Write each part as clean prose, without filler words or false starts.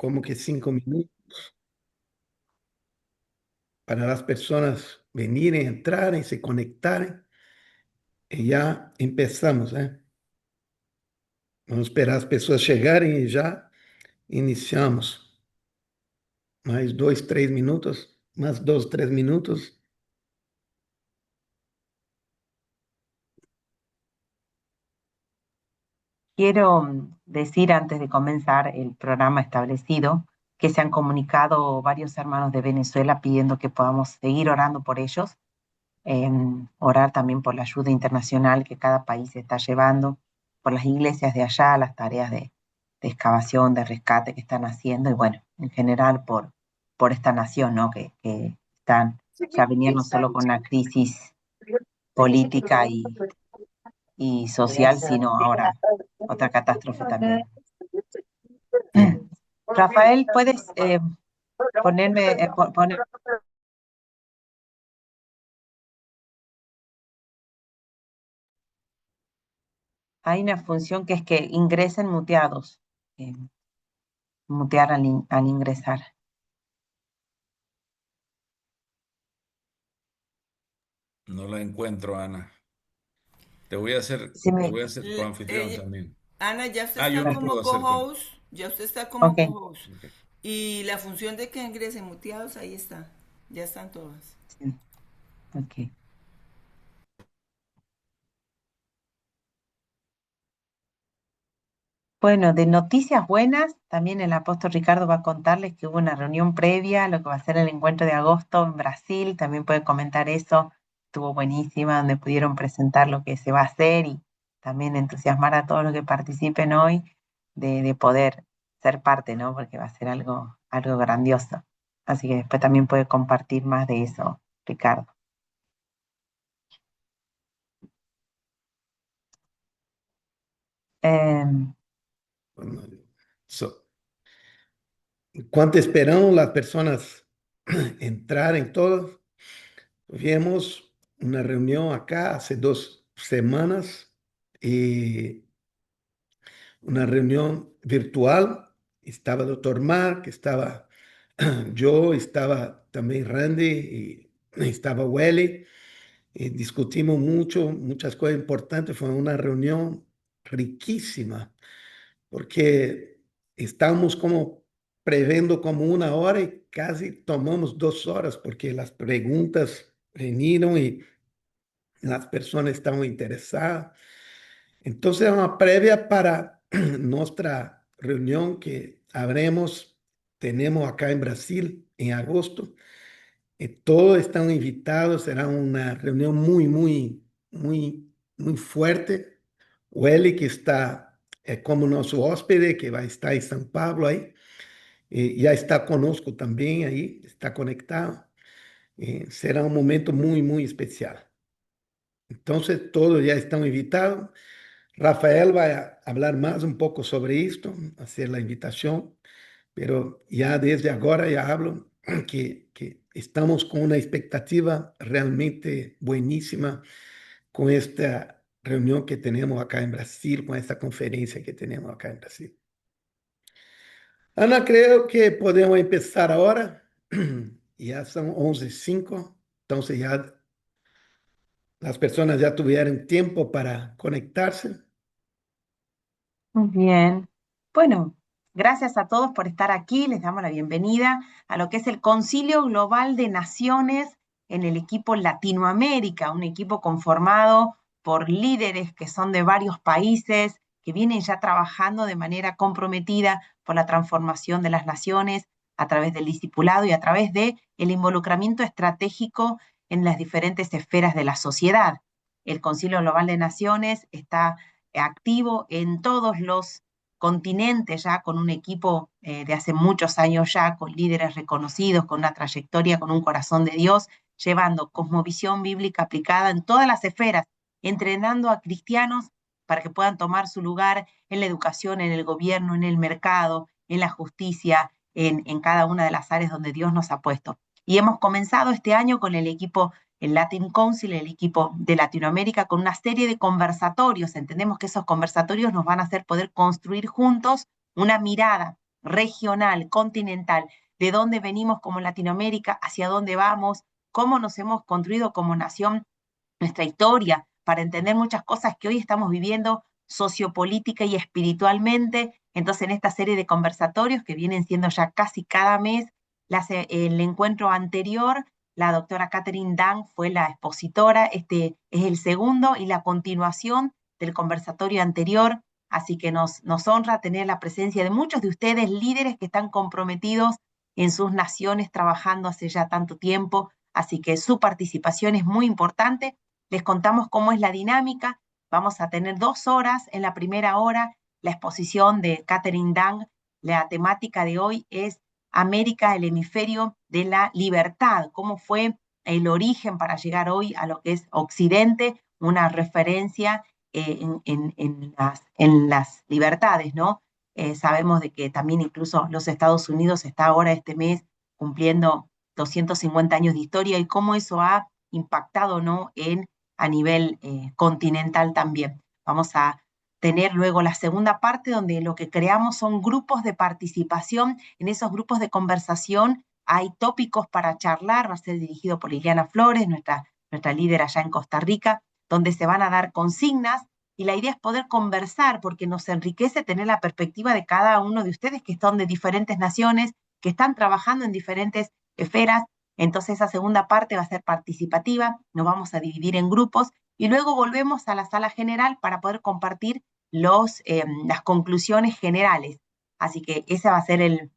como que 5 minutos para las personas venirem, entrarem, se conectarem. E já empezamos, né? Vamos esperar as pessoas chegarem e já iniciamos. Mais 2, 3 minutos, mais 2, 3 minutos. Quiero decir antes de comenzar el programa establecido que se han comunicado varios hermanos de Venezuela pidiendo que podamos seguir orando por ellos, orar también por la ayuda internacional que cada país está llevando, por las iglesias de allá, las tareas de excavación, de rescate que están haciendo y bueno, en general por esta nación, ¿no? Que están ya venía no solo con una crisis política y social, sino ahora otra catástrofe también. Rafael, ¿puedes poner? Hay una función que es que ingresen muteados, eh, mutear al ingresar. No la encuentro, Ana. Te voy a hacer, Sí te me, voy a hacer coanfitrión también. Ana, ya usted Ah, yo está no como puedo hacer con. co-host, ya usted está como ok, co-host. Ok. Y la función de que ingresen muteados, ahí está. Ya están todas. sí, ok. Bueno, de noticias buenas, también el apóstol Ricardo va a contarles que hubo una reunión previa a lo que va a ser el encuentro de agosto en Brasil, también puede comentar eso, estuvo buenísima, donde pudieron presentar lo que se va a hacer y también entusiasmar a todos los que participen hoy de poder ser parte, ¿no? Porque va a ser algo grandioso. Así que después también puede compartir más de eso, Ricardo. Em, Bueno, enquanto esperamos as pessoas entrarem todas, tivemos uma reunião acá há 2 semanas e uma reunião virtual. Estava o Dr. Mark, estava eu, estava também Randy e estava Welly. Y discutimos mucho, muchas cosas importantes. Fue una reunión riquísima porque estábamos como previendo como 1 hora y casi tomamos 2 horas porque las preguntas vinieron y las personas estaban interesadas. Entonces, una previa para nuestra reunión que tenemos acá en Brasil en agosto. Todos están invitados, será una reunión muy, muy, muy, muy fuerte. O Eli, que está como nuestro hóspede, que va a estar en San Pablo ahí, ya está conosco también ahí, está conectado. Será un momento muy, muy especial. Entonces, todos ya están invitados. Rafael va a hablar más un poco sobre esto, hacer la invitación, pero ya desde ahora ya hablo que estamos con una expectativa realmente buenísima con esta reunión que tenemos acá en Brasil, con esta conferencia que tenemos acá en Brasil. Ana, creo que podemos empezar ahora. Ya son 11:05, entonces ya las personas ya tuvieron tiempo para conectarse. Muy bien. Bueno, gracias a todos por estar aquí. Les damos la bienvenida a lo que es el Concilio Global de Naciones en el equipo Latinoamérica, un equipo conformado por líderes que son de varios países, que vienen ya trabajando de manera comprometida por la transformación de las naciones a través del discipulado y a través de el involucramiento estratégico en las diferentes esferas de la sociedad. El Concilio Global de Naciones está activo en todos los continentes ya, con un equipo de hace muchos años ya, con líderes reconocidos, con una trayectoria, con un corazón de Dios, llevando cosmovisión bíblica aplicada en todas las esferas, entrenando a cristianos para que puedan tomar su lugar en la educación, en el gobierno, en el mercado, en la justicia, en cada una de las áreas donde Dios nos ha puesto. Y hemos comenzado este año con el equipo, el Latin Council, el equipo de Latinoamérica, con una serie de conversatorios. Entendemos que esos conversatorios nos van a hacer poder construir juntos una mirada regional, continental, de dónde venimos como Latinoamérica, hacia dónde vamos, cómo nos hemos construido como nación, nuestra historia, para entender muchas cosas que hoy estamos viviendo sociopolítica y espiritualmente. Entonces, en esta serie de conversatorios que vienen siendo ya casi cada mes, el encuentro anterior, la doctora Catherine Dang fue la expositora, este es el segundo y la continuación del conversatorio anterior, así que nos honra tener la presencia de muchos de ustedes, líderes que están comprometidos en sus naciones trabajando hace ya tanto tiempo, así que su participación es muy importante. Les contamos cómo es la dinámica. Vamos a tener 2 horas. En la primera hora, la exposición de Catherine Dang. La temática de hoy es América, el hemisferio de la libertad. Cómo fue el origen para llegar hoy a lo que es Occidente, una referencia en las libertades, ¿no? Sabemos de que también incluso los Estados Unidos está ahora este mes cumpliendo 250 años de historia y cómo eso ha impactado, ¿no?, a nivel continental también. Vamos a tener luego la segunda parte donde lo que creamos son grupos de participación. En esos grupos de conversación hay tópicos para charlar, va a ser dirigido por Liliana Flores, nuestra líder allá en Costa Rica, donde se van a dar consignas y la idea es poder conversar porque nos enriquece tener la perspectiva de cada uno de ustedes que son de diferentes naciones, que están trabajando en diferentes esferas. Entonces esa segunda parte va a ser participativa, nos vamos a dividir en grupos y luego volvemos a la sala general para poder compartir las conclusiones generales. Así que ese va a ser el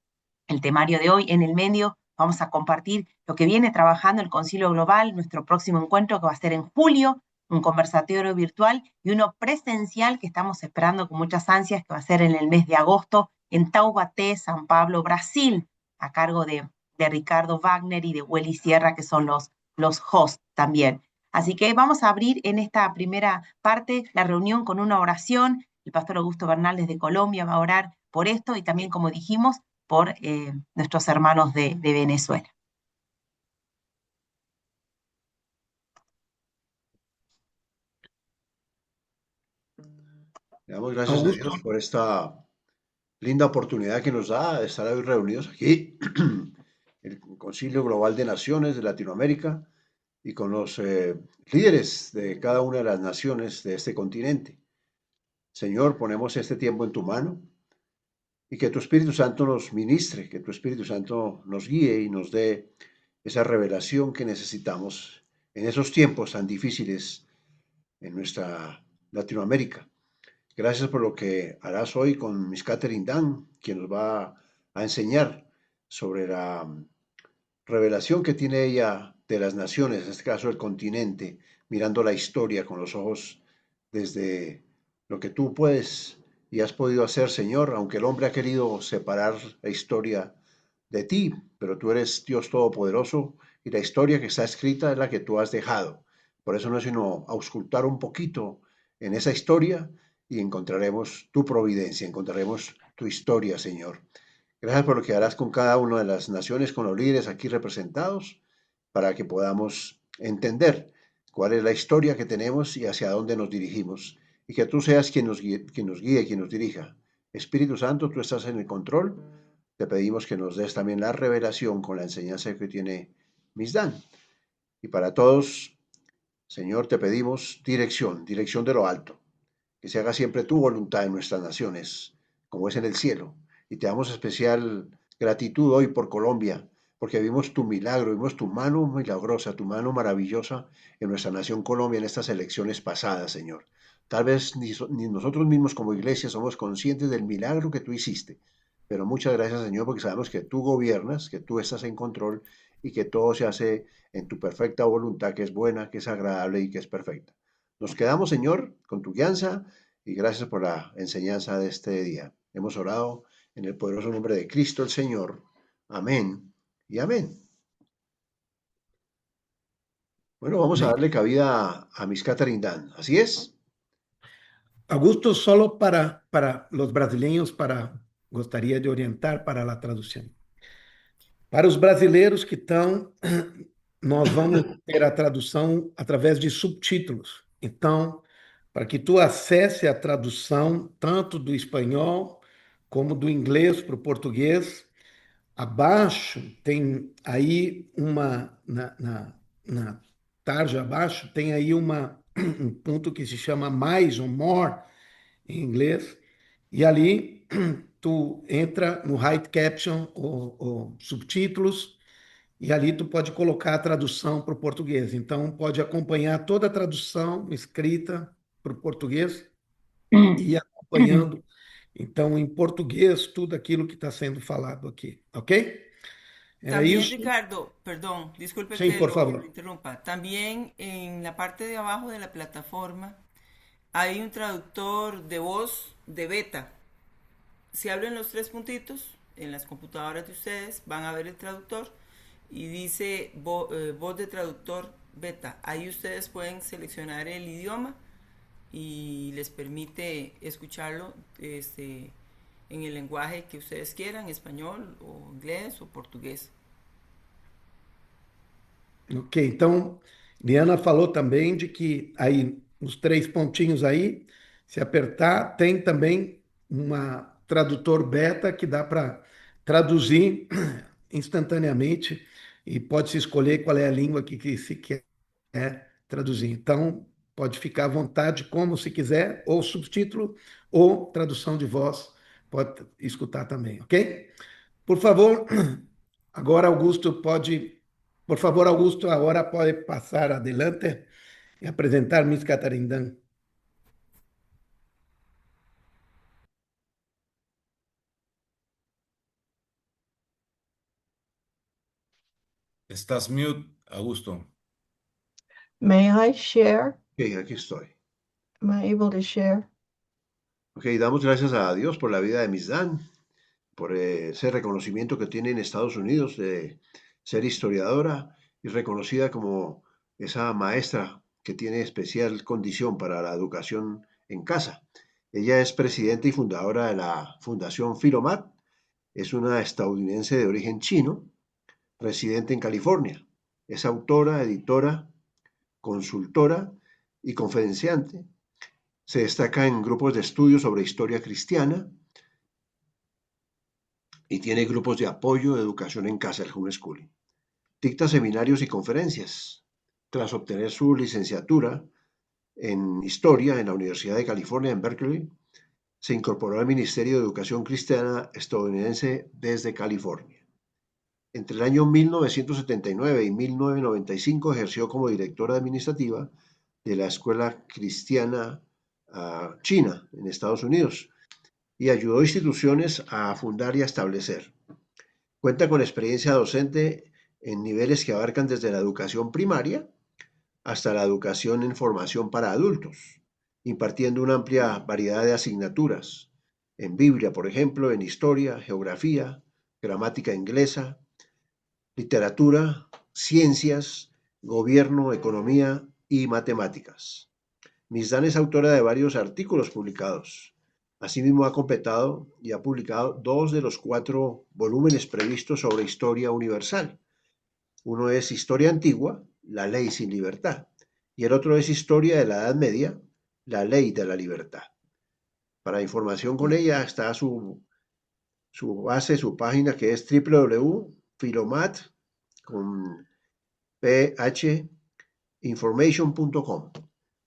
temario de hoy. En el medio vamos a compartir lo que viene trabajando el Concilio Global, nuestro próximo encuentro que va a ser en julio, un conversatorio virtual y uno presencial que estamos esperando con muchas ansias, que va a ser en el mes de agosto en Taubaté, San Pablo, Brasil, a cargo de Ricardo Wagner y de Welly Sierra, que son los hosts también. Así que vamos a abrir en esta primera parte la reunión con una oración. El pastor Augusto Bernal desde Colombia va a orar por esto y también, como dijimos, por nuestros hermanos de Venezuela. Le damos gracias a Augusto, Dios por esta linda oportunidad que nos da de estar hoy reunidos aquí, el Concilio Global de Naciones de Latinoamérica y con los líderes de cada una de las naciones de este continente. Señor, ponemos este tiempo en tu mano y que tu Espíritu Santo nos ministre, que tu Espíritu Santo nos guíe y nos dé esa revelación que necesitamos en esos tiempos tan difíciles en nuestra Latinoamérica. Gracias por lo que harás hoy con Miss Catherine Dan, quien nos va a enseñar sobre la revelación que tiene ella de las naciones, en este caso el continente, mirando la historia con los ojos desde lo que tú puedes y has podido hacer, Señor, aunque el hombre ha querido separar la historia de ti, pero tú eres Dios Todopoderoso y la historia que está escrita es la que tú has dejado. Por eso no es sino auscultar un poquito en esa historia y encontraremos tu providencia, encontraremos tu historia, Señor. Gracias por lo que harás con cada una de las naciones, con los líderes aquí representados, para que podamos entender cuál es la historia que tenemos y hacia dónde nos dirigimos. Y que tú seas quien nos guíe, quien nos dirija. Espíritu Santo, tú estás en el control. Te pedimos que nos des también la revelación con la enseñanza que tiene Misdan. Y para todos, Señor, te pedimos dirección de lo alto. Que se haga siempre tu voluntad en nuestras naciones, como es en el cielo. Y te damos especial gratitud hoy por Colombia, porque vimos tu milagro, vimos tu mano milagrosa, tu mano maravillosa en nuestra nación Colombia en estas elecciones pasadas, Señor. Tal vez ni nosotros mismos como iglesia somos conscientes del milagro que tú hiciste, pero muchas gracias, Señor, porque sabemos que tú gobiernas, que tú estás en control y que todo se hace en tu perfecta voluntad, que es buena, que es agradable y que es perfecta. Nos quedamos, Señor, con tu guianza y gracias por la enseñanza de este día. Hemos orado en el poderoso nombre de Cristo el Señor. Amén y amén. Bueno, vamos a amém. darle cabida a Miss Catherine Dan. ¿Así es? Augusto, solo para los brasileños, gostaria de orientar para a tradução. Para os brasileiros que estão, nós vamos ter a tradução através de subtítulos. Então, para que tu acesse a tradução tanto do espanhol como do inglês para o português. Abaixo tem aí na tarja abaixo, tem aí um ponto que se chama mais ou more em inglês, e ali tu entra no High Caption ou subtítulos, e ali tu pode colocar a tradução para o português. Então pode acompanhar toda a tradução escrita para o português e acompanhando, então, em português, tudo aquilo que está sendo falado aqui, ok? Era También, isso? Ricardo, perdón, disculpe Sim, que por lo favor. interrumpa. También en la parte de abajo de la plataforma hay un traductor de voz de beta. Si abren los tres puntitos en las computadoras de ustedes, van a ver el traductor y dice voz de traductor beta. Ahí ustedes pueden seleccionar el idioma y les permite escucharlo en el lenguaje que ustedes quieran, español o inglés o portugués. Ok, então, Liana falou também de que aí, os três pontinhos aí, se apertar, tem também uma tradutor beta que dá para traduzir instantaneamente e pode-se escolher qual é a língua que se quer traduzir. Então, pode ficar à vontade, como se quiser, ou subtítulo, ou tradução de voz, pode escutar também, ok? Por favor, agora Augusto pode, por favor, Augusto, agora pode passar adelante e apresentar Miss Catarindã. Estás mute, Augusto. May I share? Ok, aquí estoy. Am I able to share? Ok, damos gracias a Dios por la vida de Miss Dan, por ese reconocimiento que tiene en Estados Unidos de ser historiadora y reconocida como esa maestra que tiene especial condición para la educación en casa. Ella es presidenta y fundadora de la Fundación Filomat. Es una estadounidense de origen chino, residente en California. Es autora, editora, consultora y conferenciante. Se destaca en grupos de estudio sobre historia cristiana y tiene grupos de apoyo de educación en casa, el homeschooling. Dicta seminarios y conferencias. Tras obtener su licenciatura en historia en la Universidad de California en Berkeley, se incorporó al Ministerio de Educación Cristiana estadounidense desde California. Entre el año 1979 y 1995 ejerció como directora administrativa de la Escuela Cristiana China en Estados Unidos y ayudó a instituciones a fundar y a establecer. Cuenta con experiencia docente en niveles que abarcan desde la educación primaria hasta la educación en formación para adultos, impartiendo una amplia variedad de asignaturas, en Biblia, por ejemplo, en historia, geografía, gramática inglesa, literatura, ciencias, gobierno, economía y matemáticas. Miss Dan es autora de varios artículos publicados. Asimismo, ha completado y ha publicado 2 de los 4 volúmenes previstos sobre historia universal. Uno es Historia Antigua, la ley sin libertad, y el otro es Historia de la Edad Media, la ley de la libertad. Para información con ella está su base, su página, que es www.filomat con information.com.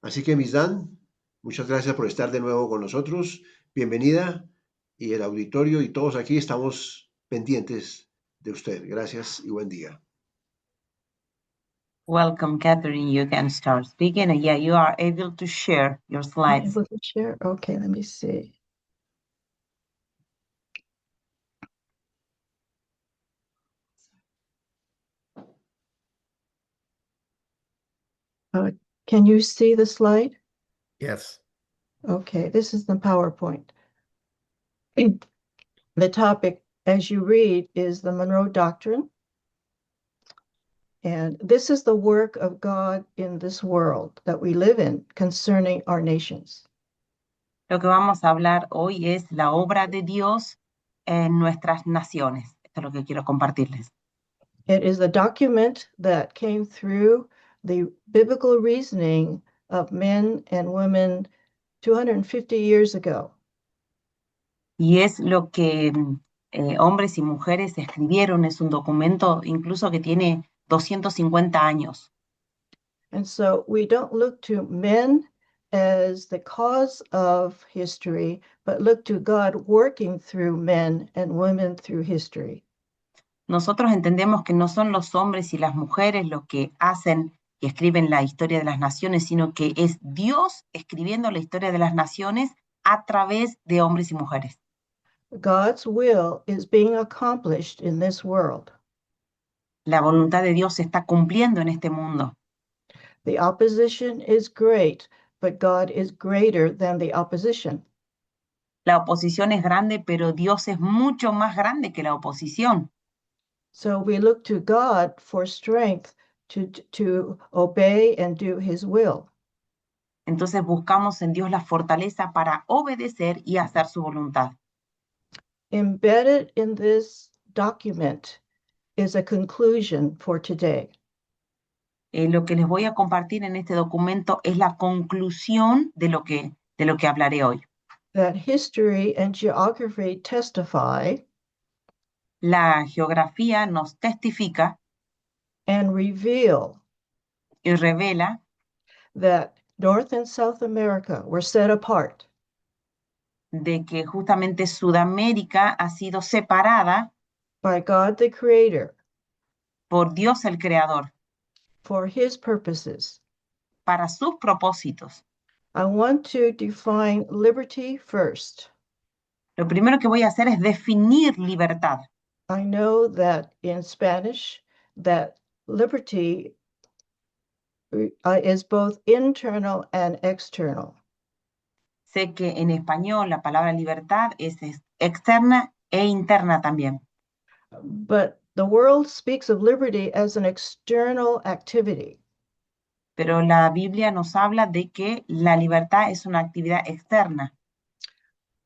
Así que, Miss Dan, muchas gracias por estar de nuevo con nosotros. Bienvenida, y el auditorio y todos aquí estamos pendientes de usted. Gracias y buen día. Welcome, Catherine. You can start speaking. And yeah, you are able to share your Am I slides. able to share? Okay, let me see. Can you see the slide? Yes. Okay, this is the PowerPoint. The topic, as you read, is the Monroe Doctrine. And this is the work of God in this world that we live in concerning our nations. Lo que vamos a hablar hoy es la obra de Dios en nuestras naciones. Esto es lo que quiero compartirles. It is a document that came through the biblical reasoning of men and women 250 years ago. Y es lo que hombres y mujeres escribieron, es un documento incluso que tiene 250 años. And so we don't look to men as the cause of history, but look to God working through men and women through history. Nosotros entendemos que no son los hombres y las mujeres los que hacen y escriben la historia de las naciones, sino que es Dios escribiendo la historia de las naciones a través de hombres y mujeres. God's will is being accomplished in this world. La voluntad de Dios se está cumpliendo en este mundo. The opposition is great, but God is greater than the opposition. La oposición es grande, pero Dios es mucho más grande que la oposición. So we look to God for strength to obey and do his will. Entonces buscamos en Dios la fortaleza para obedecer y hacer su voluntad. Embedded in this document is a conclusion for today. Lo que les voy a compartir en este documento es la conclusión de lo que hablaré hoy. That history and geography testify La geografía nos testifica and reveal y revela that North and South America were set apart de que justamente Sudamérica ha sido separada by God the Creator por Dios el Creador for his purposes. para sus propósitos. I want to define liberty first. Lo primero que voy a hacer es definir libertad. I know that in Spanish that liberty is both internal and external. Sé que en español la palabra libertad es externa e interna también. But the world speaks of liberty as an external activity. Pero la Biblia nos habla de que la libertad es una actividad externa.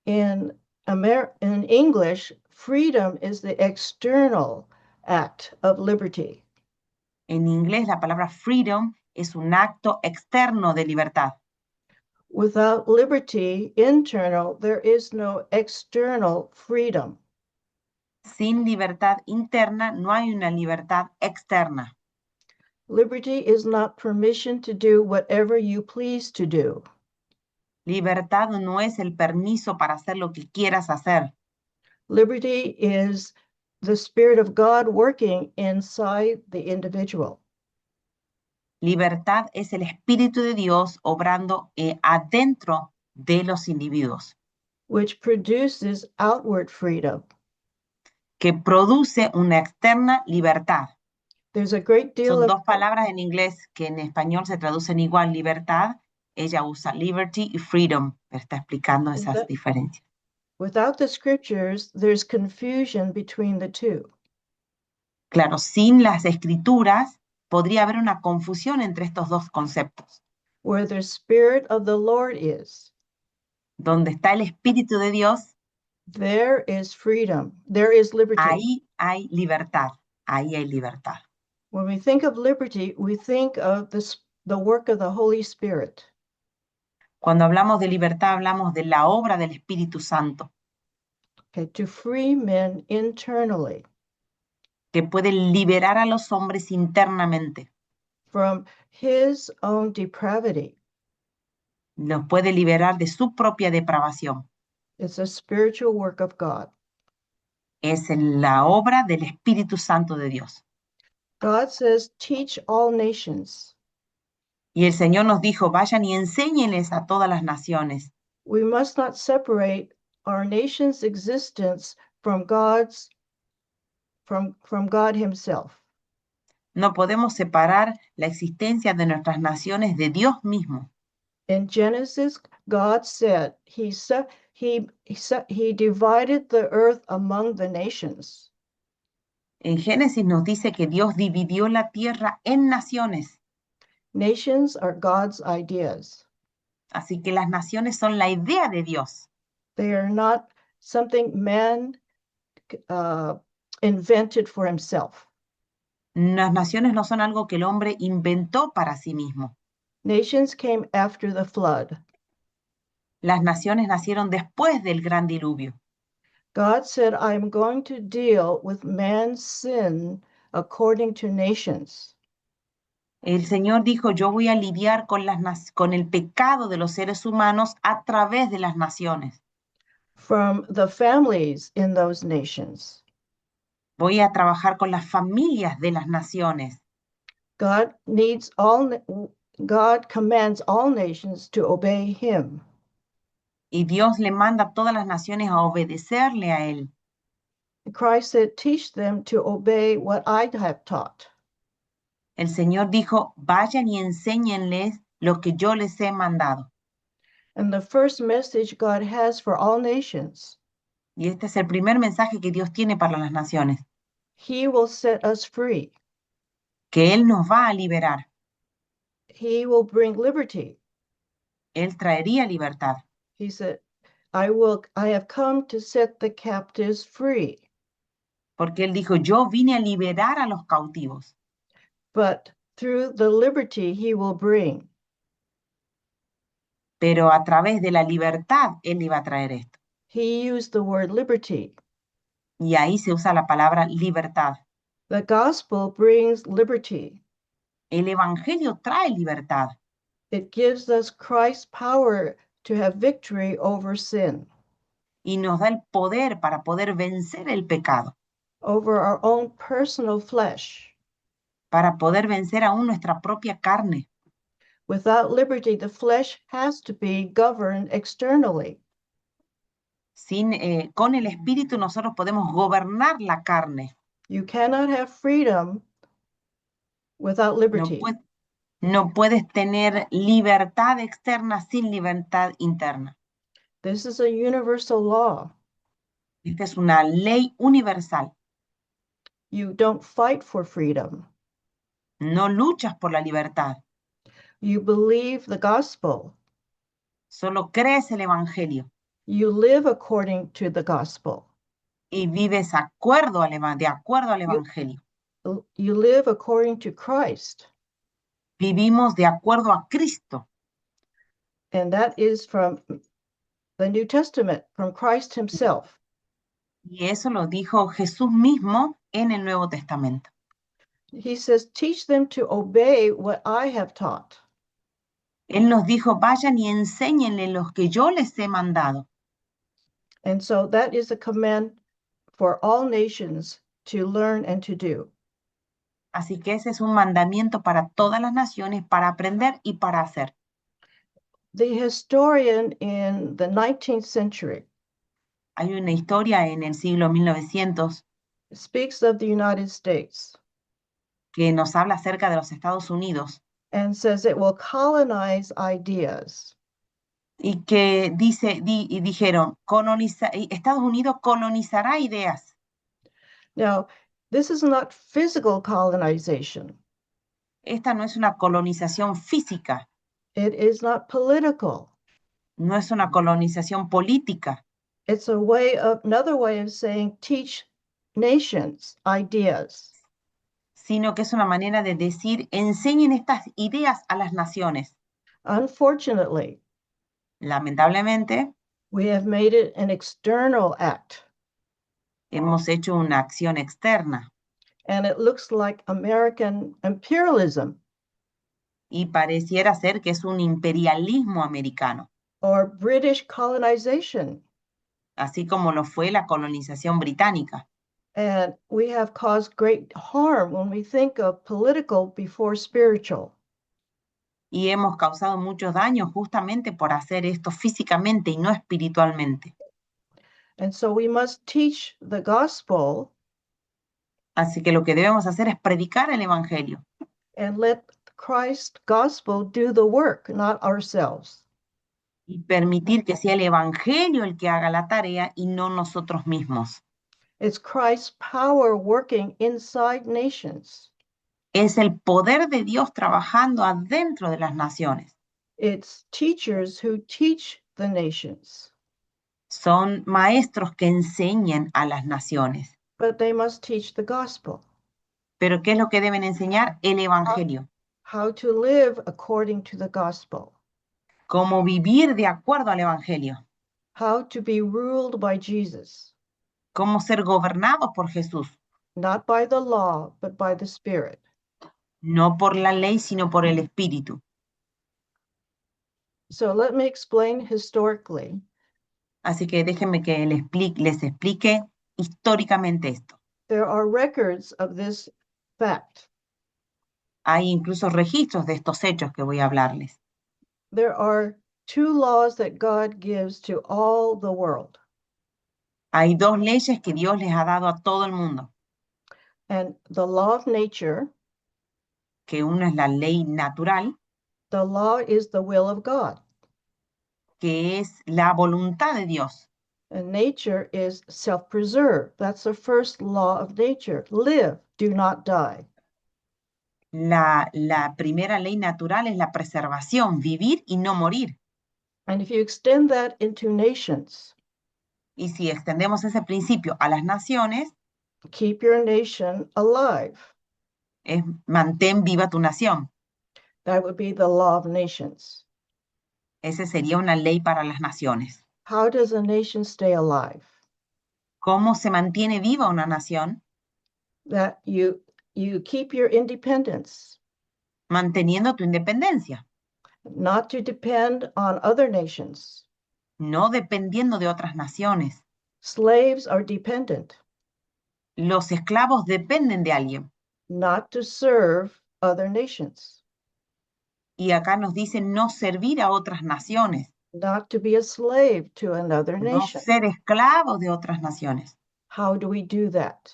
In English, freedom is the external act of liberty. En inglés la palabra freedom es un acto externo de libertad. Without liberty internal, there is no external freedom. Sin libertad interna no hay una libertad externa. Liberty is not permission to do whatever you please to do. Libertad no es el permiso para hacer lo que quieras hacer. Liberty is the Spirit of God working inside the individual. Libertad es el Espíritu de Dios obrando adentro de los individuos, which produces outward freedom. que produce una externa libertad. There's a great deal Son of dos palabras en inglés que en español se traducen igual, libertad. Ella usa liberty y freedom, pero está explicando esas diferencias. without the scriptures, there's confusion between the two. Claro, sin las escrituras podría haber una confusión entre estos dos conceptos. Where the Spirit of the Lord is, Donde está el Espíritu de Dios, there is freedom. There is liberty. ahí hay libertad. Ahí hay libertad. When we think of liberty, we think of the work of the Holy Spirit. Cuando hablamos de libertad, hablamos de la obra del Espíritu Santo, Okay, to free men internally que puede liberar a los hombres internamente. from his own depravity. Los puede liberar de su propia depravación. It's a spiritual work of God. Es la obra del Espíritu Santo de Dios. God says, teach all nations. Y el Señor nos dijo, vayan y enséñenles a todas las naciones. We must not separate our nation's existence from God's from God himself. No podemos separar la existencia de nuestras naciones de Dios mismo. In Genesis, God said he divided the earth among the nations. En Génesis nos dice que Dios dividió la tierra en naciones. Nations are God's ideas. Así que las naciones son la idea de Dios. They are not something man invented for himself. Las naciones no son algo que el hombre inventó para sí mismo. Nations came after the flood. Las naciones nacieron después del gran diluvio. God said, I'm going to deal with man's sin according to nations. El Señor dijo, yo voy a lidiar con el pecado de los seres humanos a través de las naciones. From the families in those nations. Voy a trabajar con las familias de las naciones. God commands all nations to obey him. Y Dios le manda a todas las naciones a obedecerle a Él. Christ said, teach them to obey what I have taught. El Señor dijo, vayan y enséñenles lo que yo les he mandado. And the first message God has for all nations, Y este es el primer mensaje que Dios tiene para las naciones, he will set us free. que Él nos va a liberar. He will bring liberty. Él traería libertad. He said, I have come to set the captives free. Porque Él dijo, yo vine a liberar a los cautivos. But through the liberty he will bring. Pero a través de la libertad Él iba a traer esto. He used the word liberty. Y ahí se usa la palabra libertad. The gospel brings liberty. El evangelio trae libertad. It gives us Christ's power to have victory over sin, Y nos da el poder para poder vencer el pecado. over our own personal flesh. Para poder vencer aún nuestra propia carne. Without liberty, the flesh has to be governed externally. Con el Espíritu nosotros podemos gobernar la carne. You cannot have freedom without liberty. No puedes tener libertad externa sin libertad interna. This is a universal law. Esta es una ley universal. You don't fight for freedom. No luchas por la libertad. You believe the gospel. Solo crees el evangelio. You live according to the gospel. Y vives de acuerdo al evangelio. You live according to Christ. Vivimos de acuerdo a Cristo. And that is from the New Testament, from Christ himself. Y eso lo dijo Jesús mismo en el Nuevo Testamento. He says, teach them to obey what I have taught. Él nos dijo, vayan y enséñenle los que yo les he mandado. And so that is a command for all nations to learn and to do. Así que ese es un mandamiento para todas las naciones, para aprender y para hacer. The historian in the 19th century Hay una historia en el siglo 1900 speaks of the United States que nos habla acerca de los Estados Unidos and says it will colonize ideas. y que dijeron, Estados Unidos colonizará ideas. Now, this is not physical colonization. Esta no es una colonización física, It is not political. no es una colonización política. It's another way of saying teach nations ideas. Sino que es una manera de decir, enseñen estas ideas a las naciones. Unfortunately, Lamentablemente, we have made it an external act, hemos hecho una acción externa and it looks like American imperialism y pareciera ser que es un imperialismo americano, or British colonization. así como lo fue la colonización británica. And we have caused great harm when we think of political before spiritual. Y hemos causado muchos daños justamente por hacer esto físicamente y no espiritualmente. And so we must teach the gospel Así que lo que debemos hacer es predicar el evangelio and let Christ's gospel do the work, not ourselves. y permitir que sea el evangelio el que haga la tarea y no nosotros mismos. It's Christ's power working inside nations. Es el poder de Dios trabajando adentro de las naciones. It's teachers who teach the nations, Son maestros que enseñan a las naciones. but they must teach the gospel, ¿Pero qué es lo que deben enseñar? El evangelio. how to live according to the gospel, Cómo vivir de acuerdo al evangelio. how to be ruled by Jesus. cómo ser gobernados por Jesús, not by the law, but by the Spirit. no por la ley, sino por el Espíritu. So let me explain historically. Así que déjenme que les explique históricamente esto. There are records of this fact. Hay incluso registros de estos hechos que voy a hablarles. There are two laws that God gives to all the world. Hay dos leyes que Dios les ha dado a todo el mundo, And the law of nature, que una es la ley natural, the law is the will of God. que es la voluntad de Dios. And nature is self-preserve. That's the first law of nature. Live, do not die. La primera ley natural es la preservación, vivir y no morir. And if you extend that into nations, Y si extendemos ese principio a las naciones, keep your nation alive. es mantén viva tu nación. That would be the law of nations. Esa sería una ley para las naciones. How does a nation stay alive? ¿Cómo se mantiene viva una nación? That you keep your independence, Manteniendo tu independencia, not to depend on other nations. no dependiendo de otras naciones. Slaves are dependent, Los esclavos dependen de alguien. not to serve other nations, Y acá nos dicen no servir a otras naciones, not to be a slave to another no nation. ser esclavos de otras naciones. How do we do that?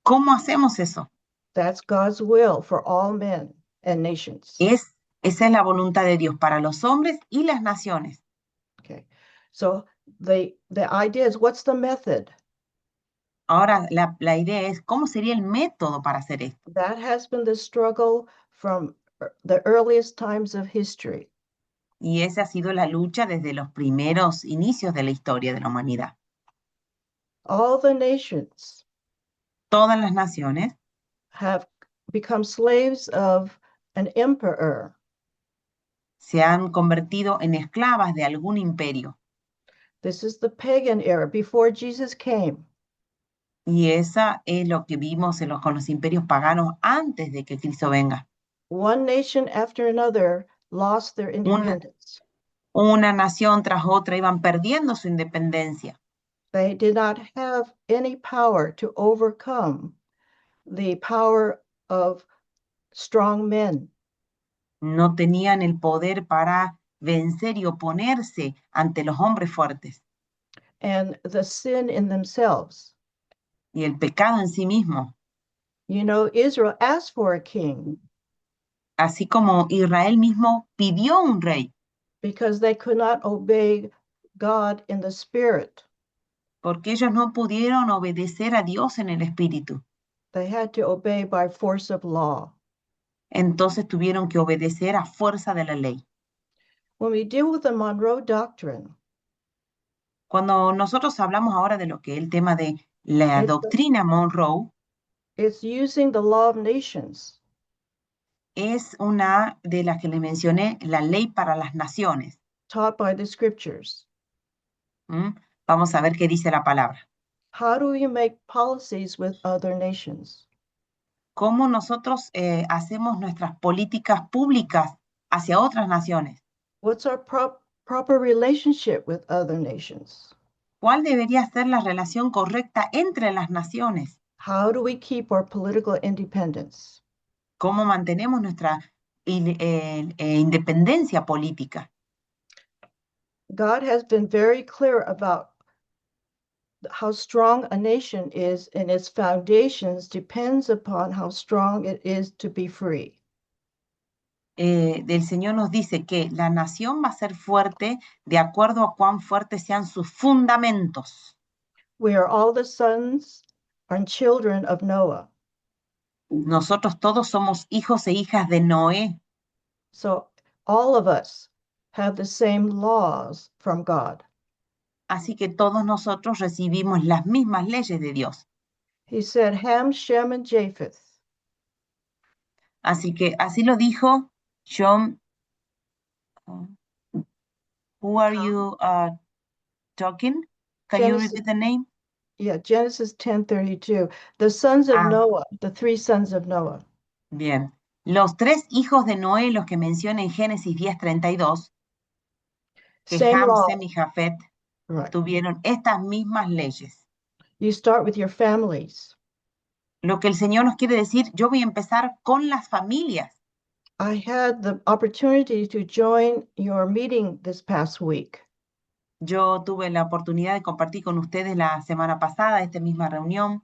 ¿Cómo hacemos eso? That's God's will for all men and nations. Esa es la voluntad de Dios para los hombres y las naciones. Okay. So the idea is, what's the method? Ahora, la idea es, ¿cómo sería el método para hacer esto? That has been the struggle from the earliest times of history. Y esa ha sido la lucha desde los primeros inicios de la historia de la humanidad. All the nations Todas las naciones have become slaves of an emperor. se han convertido en esclavas de algún imperio. This is the pagan era before Jesus came. Y esa es lo que vimos con los imperios paganos antes de que Cristo venga. One nation after another lost their independence. Una nación tras otra iban perdiendo su independencia. They did not have any power to overcome the power of strong men. No tenían el poder para vencer y oponerse ante los hombres fuertes. And the sin in themselves. Y el pecado en sí mismo. You know, Israel asked for a king. Así como Israel mismo pidió un rey. Because they could not obey God in the spirit. Porque ellos no pudieron obedecer a Dios en el espíritu. They had to obey by force of law. Entonces tuvieron que obedecer a fuerza de la ley. When we deal with the Monroe Doctrine, cuando nosotros hablamos ahora de lo que es el tema de la doctrina Monroe, it's using the law of nations. Es una de las que les mencioné, la ley para las naciones. Taught by the scriptures. Vamos a ver qué dice la palabra. How do we make policies with other nations? ¿Cómo nosotros hacemos nuestras políticas públicas hacia otras naciones? What's our proper relationship with other nations? ¿Cuál debería ser la relación correcta entre las naciones? How do we keep our political independence? ¿Cómo mantenemos nuestra independencia política? God has been very clear about how strong a nation is, and its foundations depends upon how strong it is to be free. Del Señor nos dice que la nación va a ser fuerte de acuerdo a cuán fuertes sean sus fundamentos. We are all the sons and children of Noah. Nosotros todos somos hijos e hijas de Noé. So all of us have the same laws from God. Así que todos nosotros recibimos las mismas leyes de Dios. He said, Ham, Shem, and Japheth. Así que así lo dijo John. Who are you talking? Can you repeat the name? Yeah, Genesis 10:32. The sons of Ah, Noah, the three sons of Noah. bien. Los tres hijos de Noé, los que menciona en Génesis 10:32, que Same Ham, law. Sem y Jafet Right. tuvieron estas mismas leyes. You start with your families. Lo que el Señor nos quiere decir, yo voy a empezar con las familias. I had the opportunity to join your meeting this past week. Yo tuve la oportunidad de compartir con ustedes la semana pasada esta misma reunión.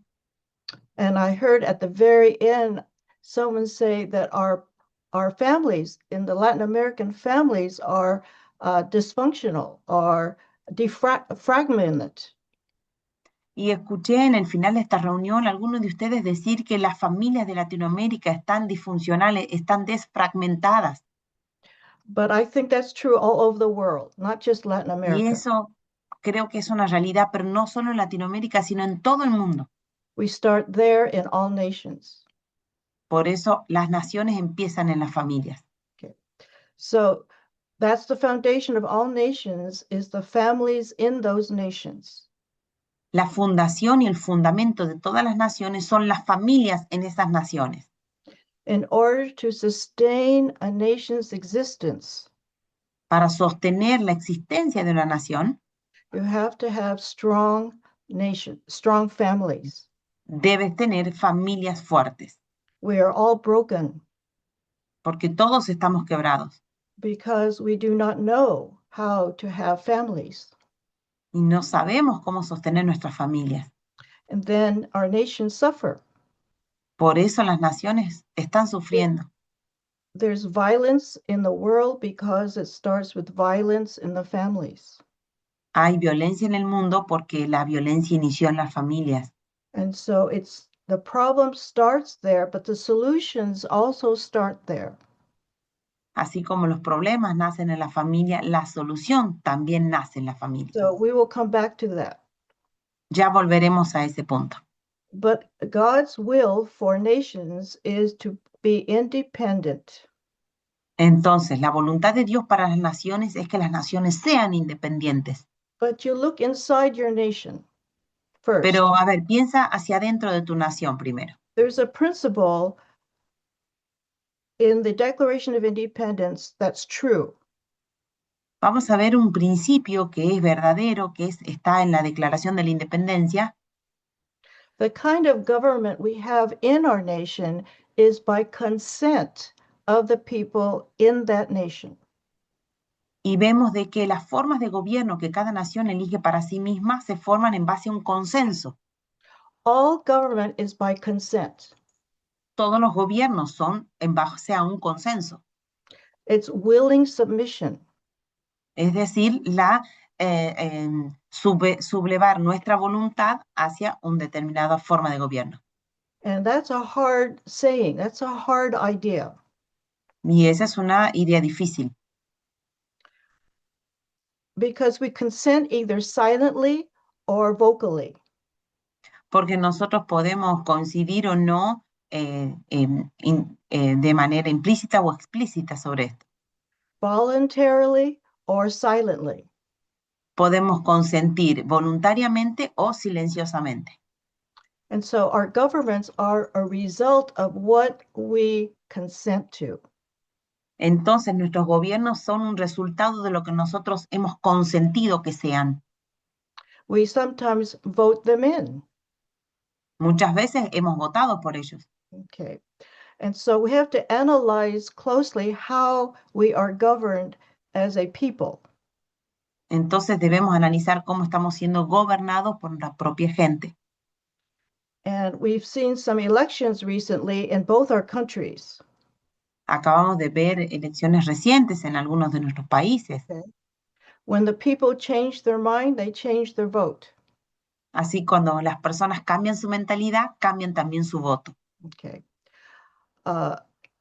And I heard at the very end someone say that our families in the Latin American families are dysfunctional or fragmented. Y escuché en el final de esta reunión a algunos de ustedes decir que las familias de Latinoamérica están disfuncionales, están desfragmentadas. But I think that's true all over the world, not just Latin Y America. eso creo que es una realidad, pero no solo en Latinoamérica, sino en todo el mundo. We start there in all nations. Por eso las naciones empiezan en las familias. So that's the foundation of all nations, is the families in those nations. La fundación y el fundamento de todas las naciones son las familias en esas naciones. In order to sustain a nation's existence, Para sostener la existencia de una nación, you have to have strong families. debes tener familias fuertes, We are all broken porque todos estamos quebrados because we do not know how to have families. y no sabemos cómo sostener nuestras familias. And then our nations suffer. Por eso las naciones están sufriendo. There's violence in the world because it starts with violence in the families. Hay violencia en el mundo porque la violencia inició en las familias. And so the problem starts there, but the solutions also start there. Así como los problemas nacen en la familia, la solución también nace en la familia. So we will come back to that. Ya volveremos a ese punto. But God's will for nations is to be independent. Entonces, la voluntad de Dios para las naciones es que las naciones sean independientes. But you look inside your nation first. Pero, a ver, piensa hacia adentro de tu nación primero. There's a principle in the Declaration of Independence that's true. Vamos a ver un principio que es verdadero, que está en la Declaración de la Independencia. The kind of government we have in our nation is by consent of the people in that nation. Y vemos de que las formas de gobierno que cada nación elige para sí misma se forman en base a un consenso. All government is by consent. Todos los gobiernos son en base a un consenso. It's willing submission. Es decir, sublevar nuestra voluntad hacia una determinada forma de gobierno. And that's a hard saying. That's a hard idea. Y esa es una idea difícil. Because we consent either silently or vocally. Porque nosotros podemos coincidir o no de manera implícita o explícita sobre esto. Voluntarily or silently. Podemos consentir voluntariamente o silenciosamente. And so our governments are a result of what we consent to. Entonces nuestros gobiernos son un resultado de lo que nosotros hemos consentido que sean. We sometimes vote them in. Muchas veces hemos votado por ellos. Okay. And so we have to analyze closely how we are governed as a people. Entonces debemos analizar cómo estamos siendo gobernados por la propia gente. And we've seen some elections recently in both our countries. Acabamos de ver elecciones recientes en algunos de nuestros países. Okay. When the people change their mind, they change their vote. Así cuando las personas cambian su mentalidad, cambian también su voto. Okay.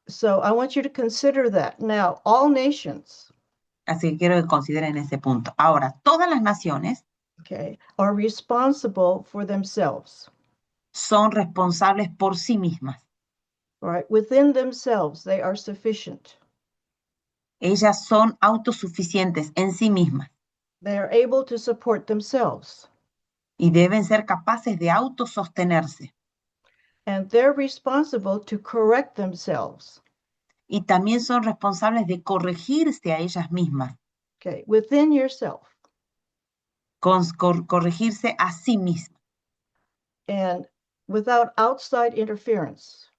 So I want you to consider that. Now, all nations, Así que quiero que consideren ese punto. Ahora, todas las naciones okay, are responsible for themselves. son responsables por sí mismas. Right? Within themselves, they are sufficient. Ellas son autosuficientes en sí mismas. They are able to support themselves. y deben ser capaces de autosostenerse. And they're responsible to correct themselves, Y también son responsables de corregirse a ellas mismas, okay, within yourself. corregirse a sí mismas, And without outside interference,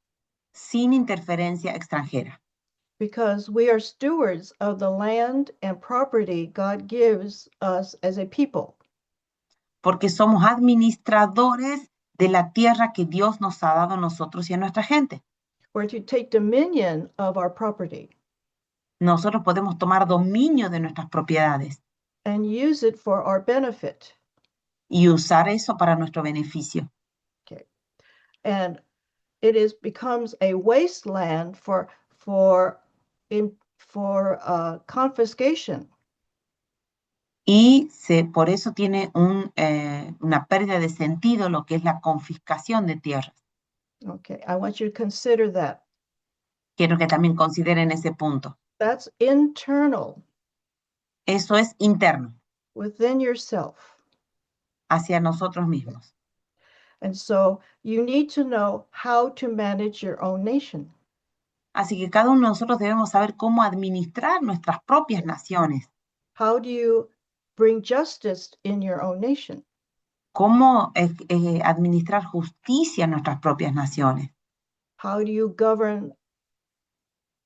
sin interferencia extranjera. because we are stewards of the land and property God gives us as a people. Porque somos administradores de la tierra que Dios nos ha dado a nosotros y a nuestra gente. We're to take dominion of our property Nosotros podemos tomar dominio de nuestras propiedades and use it for our benefit. y usar eso para nuestro beneficio. Okay. And it becomes a wasteland for confiscation. Y por eso tiene una pérdida de sentido lo que es la confiscación de tierras. Okay, I want you to consider that. Quiero que también consideren ese punto. That's internal, Eso es interno, within yourself. hacia nosotros mismos. And so you need to know how to manage your own nation. Así que cada uno de nosotros debemos saber cómo administrar nuestras propias naciones. How do you bring justice in your own nation? Cómo administrar justicia en nuestras propias naciones. How do you govern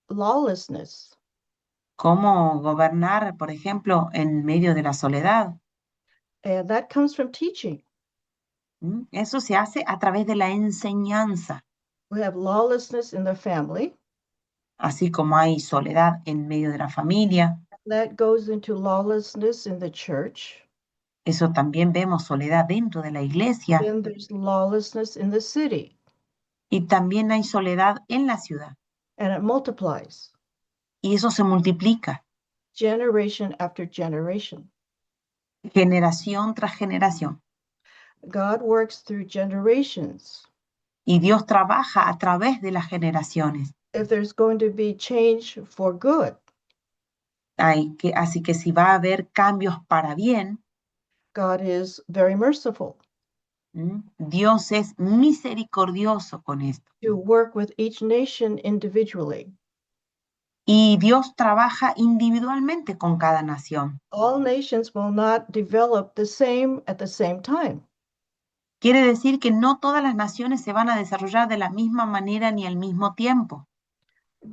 lawlessness? Cómo gobernar, por ejemplo, en medio de la soledad. And that comes from teaching. Eso se hace a través de la enseñanza. We have lawlessness in the family. Así como hay soledad en medio de la familia. That goes into lawlessness in the church. Eso también vemos soledad dentro de la iglesia. Then there's lawlessness in the city. Y también hay soledad en la ciudad. And it multiplies. Y eso se multiplica. Generation after generation. Generación tras generación. God works through generations. Y Dios trabaja a través de las generaciones. If there's going to be change for good, así que si va a haber cambios para bien, God is very merciful Dios es misericordioso con esto. to work with each nation individually. Y Dios trabaja individualmente con cada nación. All nations will not develop the same at the same time. Quiere decir que no todas las naciones se van a desarrollar de la misma manera ni al mismo tiempo.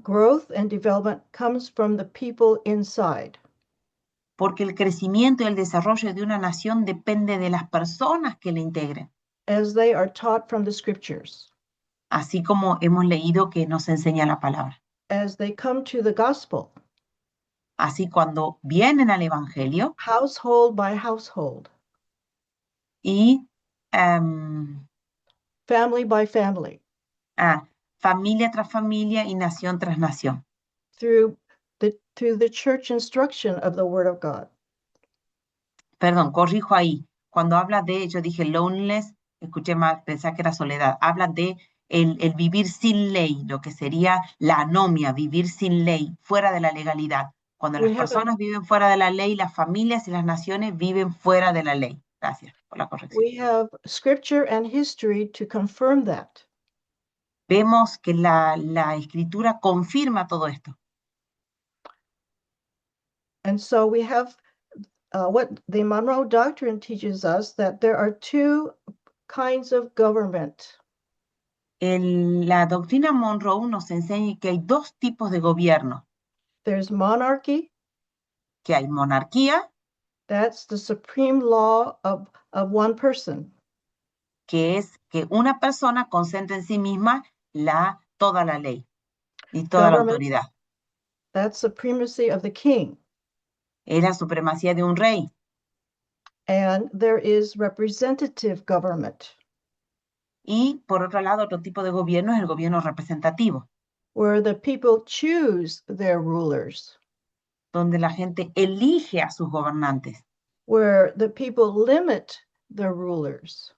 Growth and development comes from the people inside. Porque el crecimiento y el desarrollo de una nación depende de las personas que la integren. As they are taught from the scriptures. Así como hemos leído que nos enseña la palabra. As they come to the gospel. Así cuando vienen al evangelio. Household by household. Y family by family. Familia tras familia y nación tras nación. Through the church instruction of the Word of God. Perdón, corrijo ahí. Cuando habla de, yo dije loneliness, escuché mal, pensé que era soledad. Habla de el vivir sin ley, lo que sería la anomia, vivir sin ley, fuera de la legalidad. Cuando las personas viven fuera de la ley, las familias y las naciones viven fuera de la ley. Gracias por la corrección. We have scripture and history to confirm that. Vemos que la escritura confirma todo esto. And so we have what the Monroe Doctrine teaches us, that there are two kinds of government. La doctrina Monroe nos enseña que hay dos tipos de gobierno. There's monarchy. Que hay monarquía. That's the supreme law of one person. Que es que una persona concentra en sí misma toda la ley y toda la autoridad. That's supremacy of the king. Es la supremacía de un rey. And there is representative government. Y por otro lado, otro tipo de gobierno es el gobierno representativo. Where the people choose their rulers. Donde la gente elige a sus gobernantes. Where the people limit the rulers.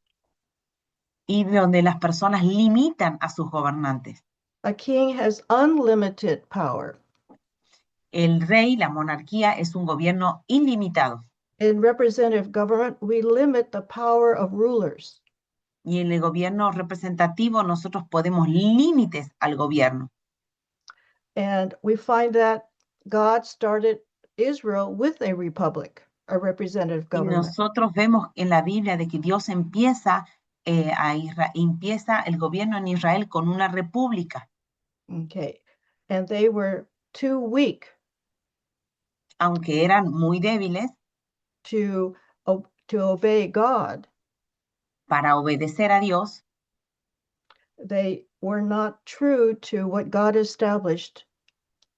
Y donde las personas limitan a sus gobernantes. A king has unlimited power. El rey, la monarquía, es un gobierno ilimitado. in representative government, we limit the power of rulers. Y en el gobierno representativo nosotros ponemos límites al gobierno. And we find that God started Israel with a republic, a representative Y government. nosotros vemos en la Biblia de que Dios empieza el gobierno en Israel con una república, Okay. And they were too weak aunque eran muy débiles to obey God. para obedecer a Dios. They were not true to what God established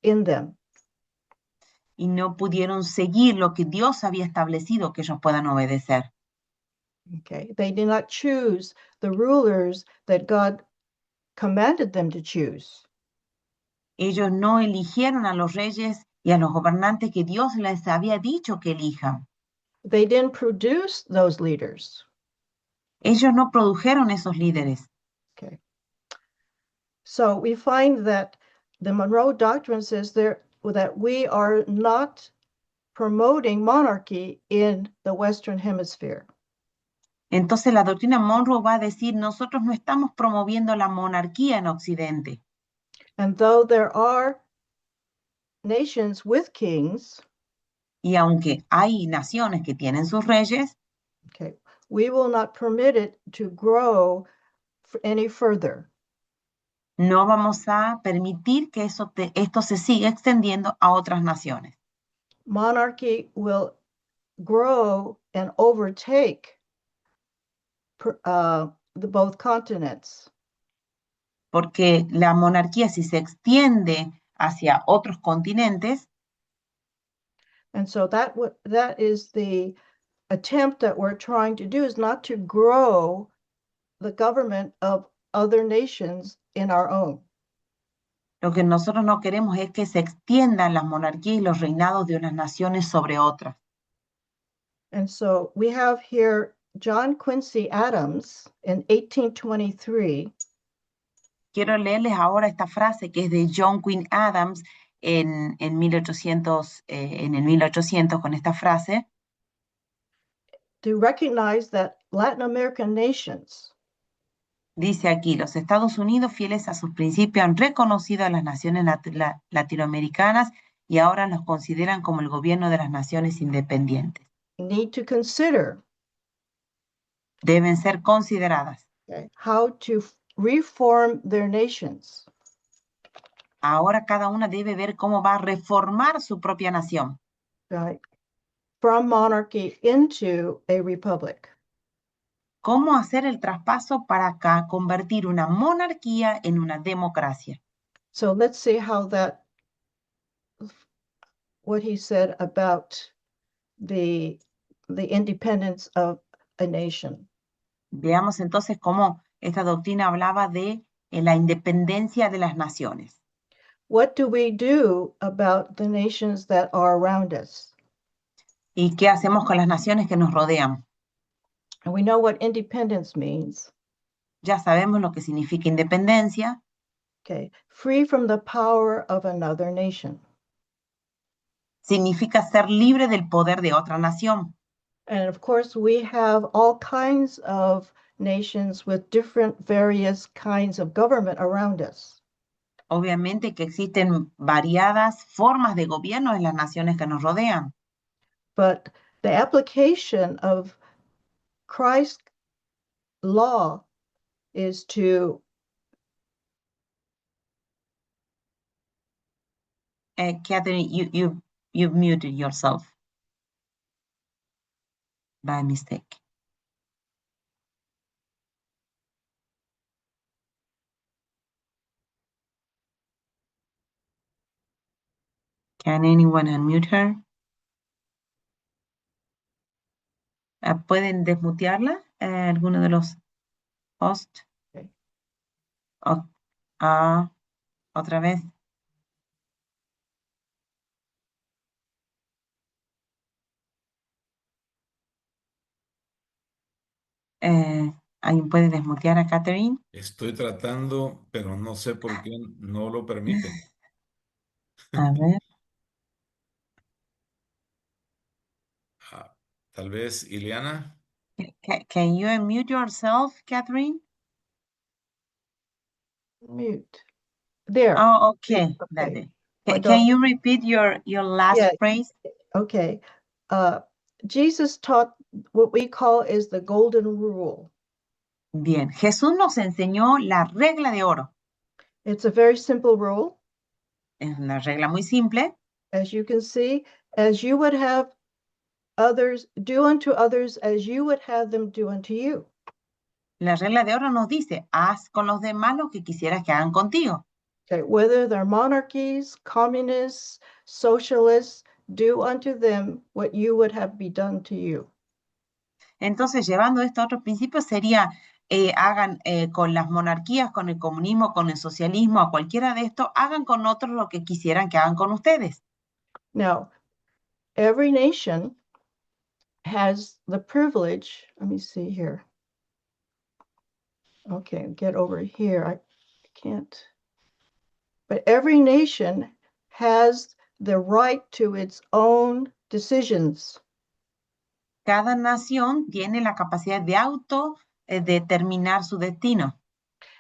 in them. Y no pudieron seguir lo que Dios había establecido que ellos puedan obedecer. Okay. They did not choose the rulers that God commanded them to choose. Ellos no eligieron a los reyes y a los gobernantes que Dios les había dicho que elijan. They didn't produce those leaders. Ellos no produjeron esos líderes. Okay. So we find that the Monroe Doctrine says that we are not promoting monarchy in the Western Hemisphere. Entonces la doctrina Monroe va a decir, nosotros no estamos promoviendo la monarquía en Occidente. And though there are nations with kings, Y aunque hay naciones que tienen sus reyes, okay, we will not permit it to grow any further. no vamos a permitir que esto se siga extendiendo a otras naciones. Monarchy will grow and overtake both continents. Porque la monarquía, si se extiende hacia otros continentes, And so that is the attempt that we're trying to do, is not to grow the government of other nations in our own. lo que nosotros no queremos es que se extiendan las monarquías y los reinados de unas naciones sobre otras. And so we have here John Quincy Adams in 1823. Quiero leerles ahora esta frase que es de John Quinn Adams en el 1800 con esta frase. To recognize that Latin American nations Dice aquí, los Estados Unidos, fieles a sus principios, han reconocido a las naciones latinoamericanas y ahora los consideran como el gobierno de las naciones independientes. need to consider Deben ser consideradas. how to reform their nations. Ahora cada una debe ver cómo va a reformar su propia nación. Right? From monarchy into a republic. Cómo hacer el traspaso para convertir una monarquía en una democracia. So let's see how what he said about the independence of a nation. Veamos entonces cómo esta doctrina hablaba de la independencia de las naciones. What do we do about the nations that are around us? ¿Y qué hacemos con las naciones que nos rodean? And we know what independence means. Ya sabemos lo que significa independencia. Okay, free from the power of another nation. Significa ser libre del poder de otra nación. And of course, we have all kinds of nations with different various kinds of government around us. Obviamente que existen variadas formas de gobierno en las naciones que nos rodean. But the application of Christ's law is to Catherine, you've muted yourself by mistake. Can anyone unmute her? ¿Pueden desmutearla? ¿Alguno de los hosts? Okay. Otra vez. ¿Alguien puede desmutear a Catherine? Estoy tratando, pero no sé por qué no lo permiten. A ver. Tal vez Ileana. Can you unmute yourself, Catherine? Mute. There. Oh, okay. Okay. Dale. But Can you repeat your last Yeah. phrase? Okay. Jesus taught what we call is the golden rule. Bien. Jesús nos enseñó la regla de oro. It's a very simple rule. Es una regla muy simple. As you can see, as you would have others do unto others as you would have them do unto you. La regla de oro nos dice, haz con los demás lo que quisieras que hagan contigo. Okay, whether they're monarchies, communists, socialists, do unto them what you would have be done to you. Entonces, llevando esto a otros principios, sería, hagan con las monarquías, con el comunismo, con el socialismo, a cualquiera de estos, hagan con otros lo que quisieran que hagan con ustedes. Now, every nation has the privilege, let me see here. Okay, get over here. I can't. But every nation has the right to its own decisions. Cada nación tiene la capacidad de determinar su destino,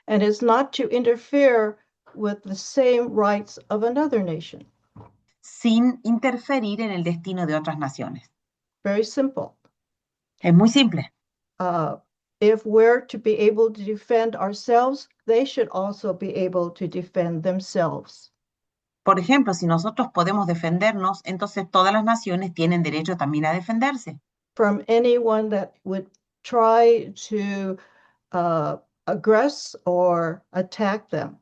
And it's not to interfere with the same rights of another nation. sin interferir en el destino de otras naciones. Very simple. Es muy simple. If we're to be able to defend ourselves, they should also be able to defend themselves. Por ejemplo, si nosotros podemos defendernos, entonces todas las naciones tienen derecho también a defenderse. From anyone that would try to aggress or attack them.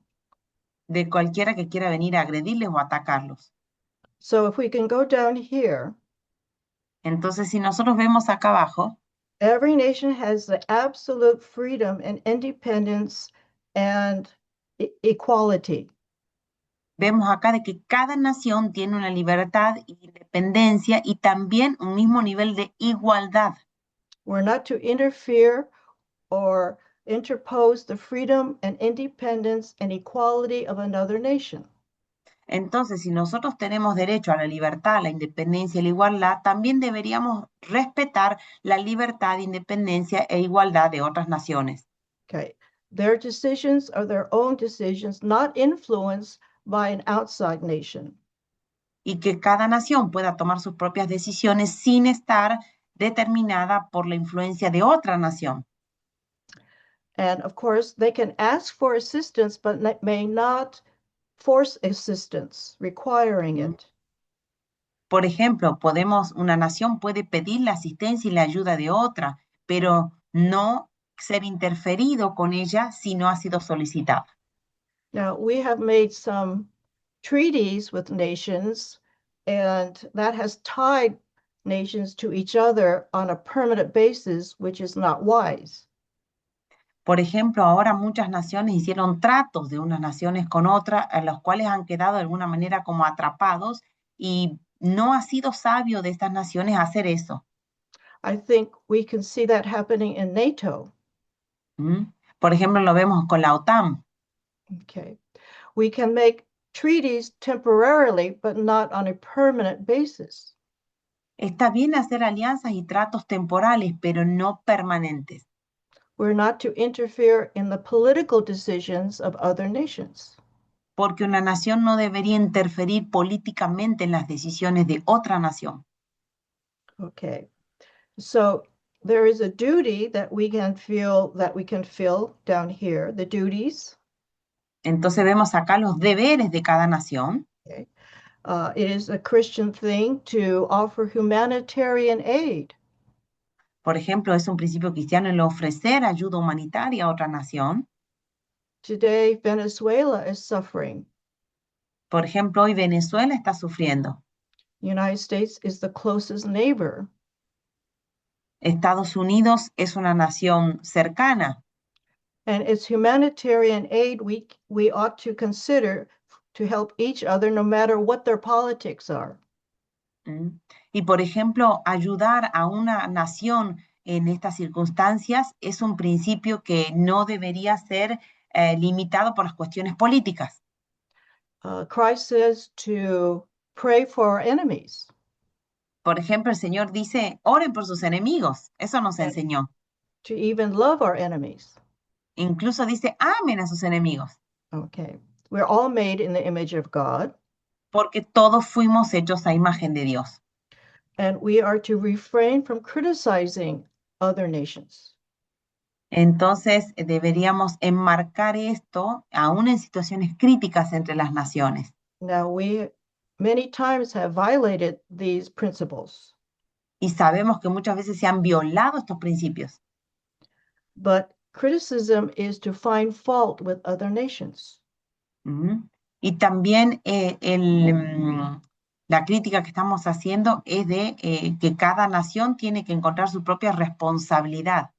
De cualquiera que quiera venir a agredirles o atacarlos. So if we can go down here. Entonces, si nosotros vemos acá abajo, every nation has the absolute freedom and independence and equality. Vemos acá de que cada nación tiene una libertad e independencia y también un mismo nivel de igualdad. We're not to interfere or interpose the freedom and independence and equality of another nation. Entonces, si nosotros tenemos derecho a la libertad, la independencia y la igualdad, también deberíamos respetar la libertad, independencia e igualdad de otras naciones. Okay. Their decisions are their own decisions, not influenced by an outside nation. Y que cada nación pueda tomar sus propias decisiones sin estar determinada por la influencia de otra nación. And of course, they can ask for assistance, but may not force assistance, requiring it. Por ejemplo, una nación puede pedir la asistencia y la ayuda de otra, pero no ser interferido con ella si no ha sido solicitada. Now, we have made some treaties with nations, and that has tied nations to each other on a permanent basis, which is not wise. Por ejemplo, ahora muchas naciones hicieron tratos de unas naciones con otras, a los cuales han quedado de alguna manera como atrapados, y no ha sido sabio de estas naciones hacer eso. I think we can see that happening in NATO. Por ejemplo, lo vemos con la OTAN. Okay. We can make treaties temporarily, but not on a permanent basis. Está bien hacer alianzas y tratos temporales, pero no permanentes. We're not to interfere in the political decisions of other nations. Porque una nación no debería interferir políticamente en las decisiones de otra nación. Okay. So there is a duty that we can feel down here, the duties. Entonces vemos acá los deberes de cada nación. Okay. It is a Christian thing to offer humanitarian aid. Por ejemplo, es un principio cristiano el ofrecer ayuda humanitaria a otra nación. Today, Venezuela is suffering. Por ejemplo, hoy Venezuela está sufriendo. United States is the closest neighbor. Estados Unidos es una nación cercana. And it's humanitarian aid we ought to consider to help each other no matter what their politics are. Y por ejemplo, ayudar a una nación en estas circunstancias es un principio que no debería ser limitado por las cuestiones políticas. Christ says to pray for our enemies. Por ejemplo, el Señor dice, oren por sus enemigos. Eso nos and enseñó. to even love our enemies. Incluso dice, amen a sus enemigos, Okay. We're all made in the image of God, porque todos fuimos hechos a imagen de Dios. and we are to refrain from criticizing other nations. Entonces, deberíamos enmarcar esto aún en situaciones críticas entre las naciones. Now, we many times have violated these principles, Y sabemos que muchas veces se han violado estos principios. but criticism is to find fault with other nations. Ujú. Y también la crítica que estamos haciendo es de que cada nación tiene que encontrar su propia responsabilidad.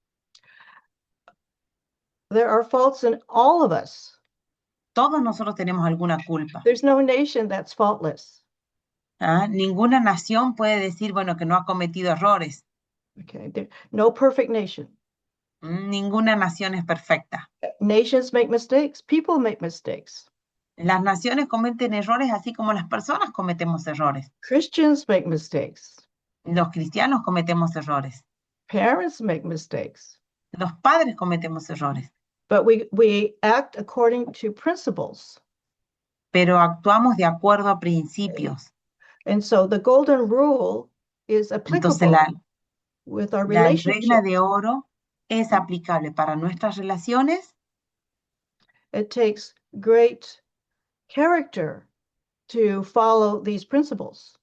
There are faults in all of us. Todos nosotros tenemos alguna culpa. There's no nation that's faultless. ¿Ah? Ninguna nación puede decir, bueno, que no ha cometido errores. Okay. No perfect nation. Ninguna nación es perfecta. Nations make mistakes. People make mistakes. Las naciones cometen errores así como las personas cometemos errores. Christians make mistakes. Los cristianos cometemos errores. Parents make mistakes. Los padres cometemos errores. But we act according to principles. Pero actuamos de acuerdo a principios. And so the golden rule is Entonces applicable with our la regla relationship. de oro es aplicable para nuestras relaciones. It takes great character to follow these principles.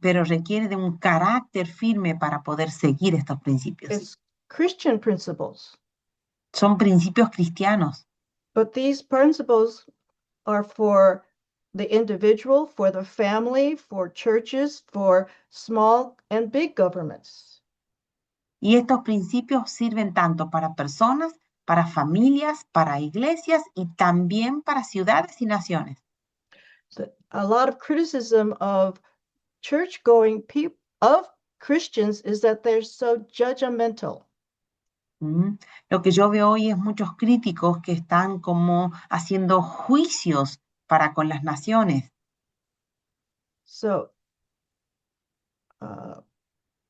Pero requiere de un carácter firme para poder seguir estos principios. It's Christian principles, Son principios cristianos, but these principles are for the individual, for the family, for churches, for small and big governments. y estos principios sirven tanto para personas, para familias, para iglesias y también para ciudades y naciones. So a lot of criticism of church-going people, of Christians, is that they're so judgmental. Lo que yo veo hoy es muchos críticos que están como haciendo juicios para con las naciones. So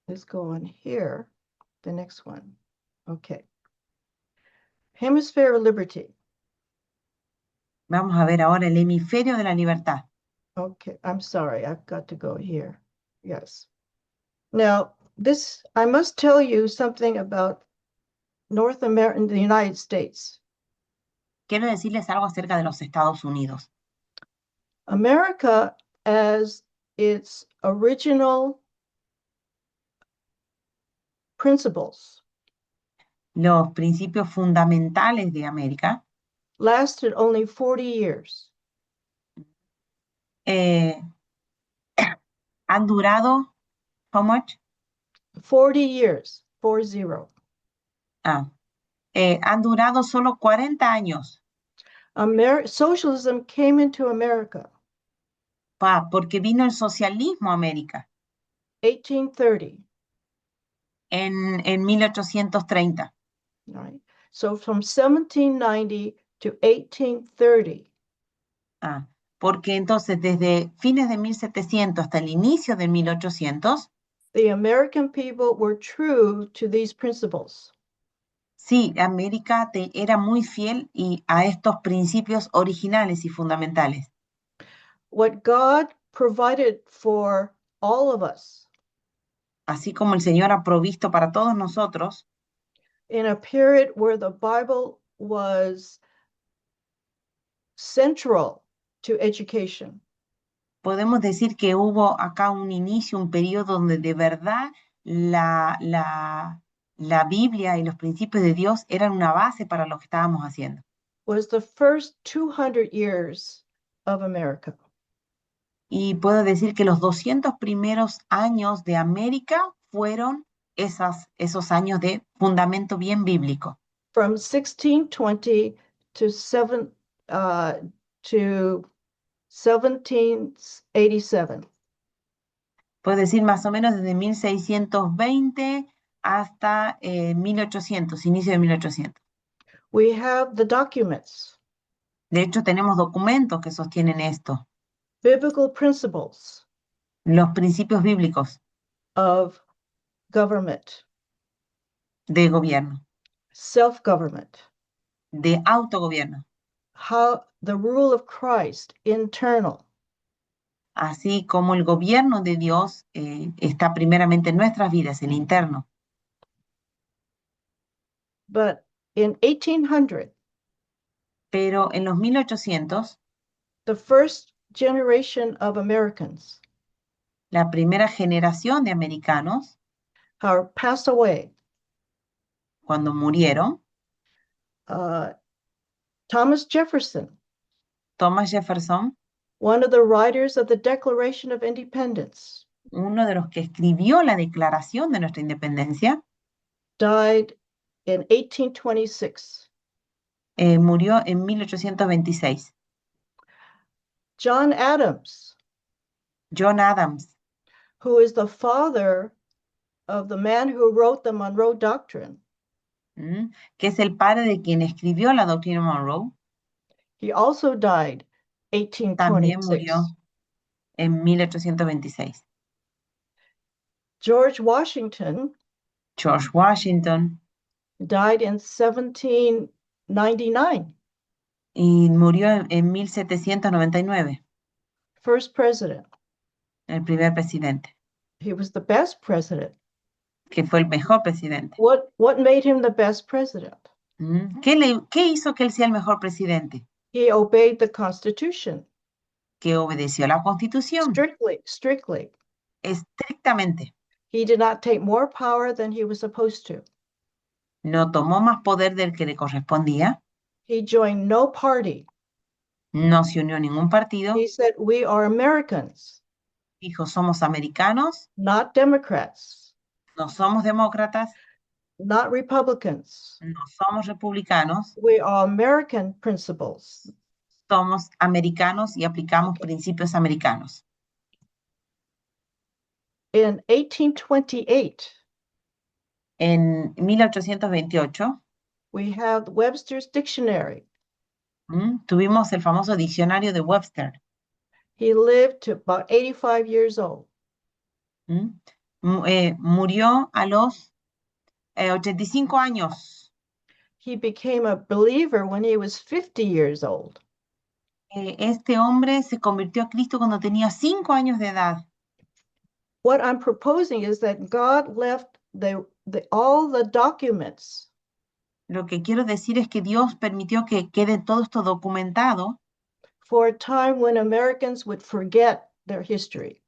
let's go on here, the next one. Okay. Hemisphere of liberty. Vamos a ver ahora el hemisferio de la libertad. Okay, I'm sorry, I've got to go here. Yes. Now, this, I must tell you something about North America, the United States. Quiero decirles algo acerca de los Estados Unidos. America, as its original principles, Los principios fundamentales de América lasted only 40 years. han durado, how much? 40 years, 40. Han durado solo 40 años, Socialism came into America, porque vino el socialismo a América 1830. en 1830. Right. So from 1790 to 1830, porque entonces desde fines de 1700 hasta el inicio de 1800, the American people were true to these principles. sí, América era muy fiel a estos principios originales y fundamentales. What God provided for all of us Así como el Señor ha provisto para todos nosotros, in a period where the Bible was central to education. podemos decir que hubo acá un inicio, un periodo donde de verdad la Biblia y los principios de Dios eran una base para lo que estábamos haciendo. Was the first 200 years of America. Y puedo decir que los 200 primeros años de América fueron esos años de fundamento bien bíblico. From 1620 to 1787. Puedo decir más o menos desde 1620 hasta 1800, inicio de 1800. We have the documents, De hecho, tenemos documentos que sostienen esto. biblical principles, los principios bíblicos of government, de gobierno, self-government, de autogobierno, how the rule of Christ, internal, así como el gobierno de Dios está primeramente en nuestras vidas, el interno. but in 1800, Pero en los 1800, the first generation of Americans la primera generación de americanos, are passed away. cuando murieron, Thomas Jefferson, Thomas Jefferson, one of the writers of the Declaration of Independence, uno de los que escribió la Declaración de nuestra Independencia, died in 1826. murió en 1826. John Adams, John Adams, who is the father of the man who wrote the Monroe Doctrine, que es el padre de quien escribió la doctrina Monroe, he also died también 1826. murió en 1826. George Washington George Washington died in 1799, y murió en 1799, first president. el primer presidente, He was the best president. que fue el mejor presidente. What made him the best president? ¿Qué hizo que él sea el mejor presidente? He obeyed the Constitution Que obedeció la Constitución strictly. estrictamente. He did not take more power than he was supposed to. No tomó más poder del que le correspondía. He joined no party. No se unió a ningún partido. He said, we are Americans, Dijo, somos americanos, not Democrats, no somos demócratas, not Republicans. no somos republicanos, We are American principles. somos americanos y aplicamos principios americanos. In 1828, En 1828 we have Webster's Dictionary. tuvimos el famoso diccionario de Webster. He lived to about 85 years old. Murió a los 85 años. He became a believer when he was 50 years old. Este hombre se convirtió a Cristo cuando tenía 5 años de edad. What I'm proposing is that God left all the documents Lo que quiero decir es que Dios permitió que quede todo esto documentado for a time when Americans would forget their history.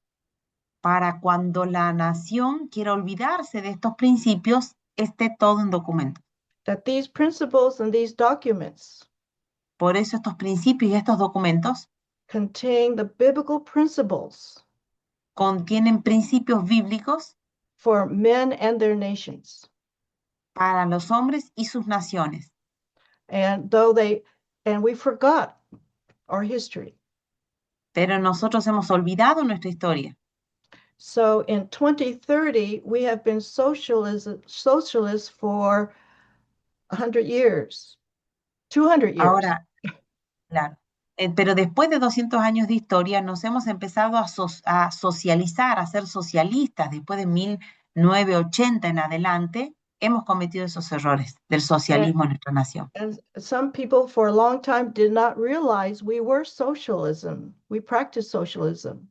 para cuando la nación quiera olvidarse de estos principios, esté todo en documento. That these principles and these documents Por eso estos principios y estos documentos contain the biblical principles contienen principios bíblicos for men and their nations. para los hombres y sus naciones. And we forgot our history. Pero nosotros hemos olvidado nuestra historia. So in 2030, we have been socialists for 100 years, 200 years. Ahora, claro. Pero después de 200 años de historia nos hemos empezado a socializar, a ser socialistas. Después de 1980 en adelante, hemos cometido esos errores del socialismo en nuestra nación. And some people for a long time did not realize we were socialism. We practiced socialism.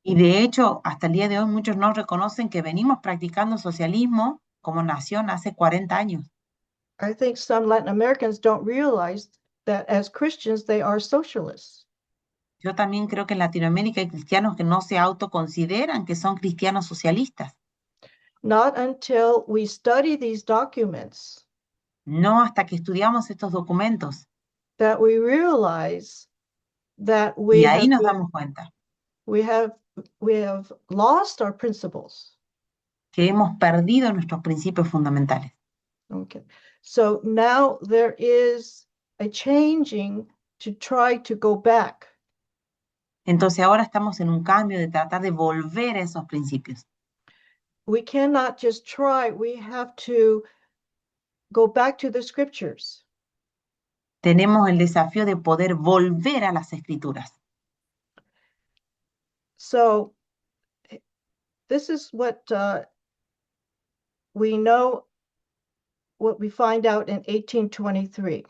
Y de hecho, hasta el día de hoy muchos no reconocen que venimos practicando socialismo como nación hace 40 años. I think some Latin Americans don't realize that as Christians, they are socialists. Yo también creo que en Latinoamérica hay cristianos que no se autoconsideran que son cristianos socialistas. Not until we study these documents No hasta que estudiamos estos documentos. that we realize that Y ahí nos damos cuenta we have lost our principles. que hemos perdido nuestros principios fundamentales. Okay. So now there is a changing to try to go back. Entonces ahora estamos en un cambio de tratar de volver a esos principios. We cannot just try, we have to go back to the scriptures. Tenemos el desafío de poder volver a las escrituras. So this is what we know, what we find out in 1823.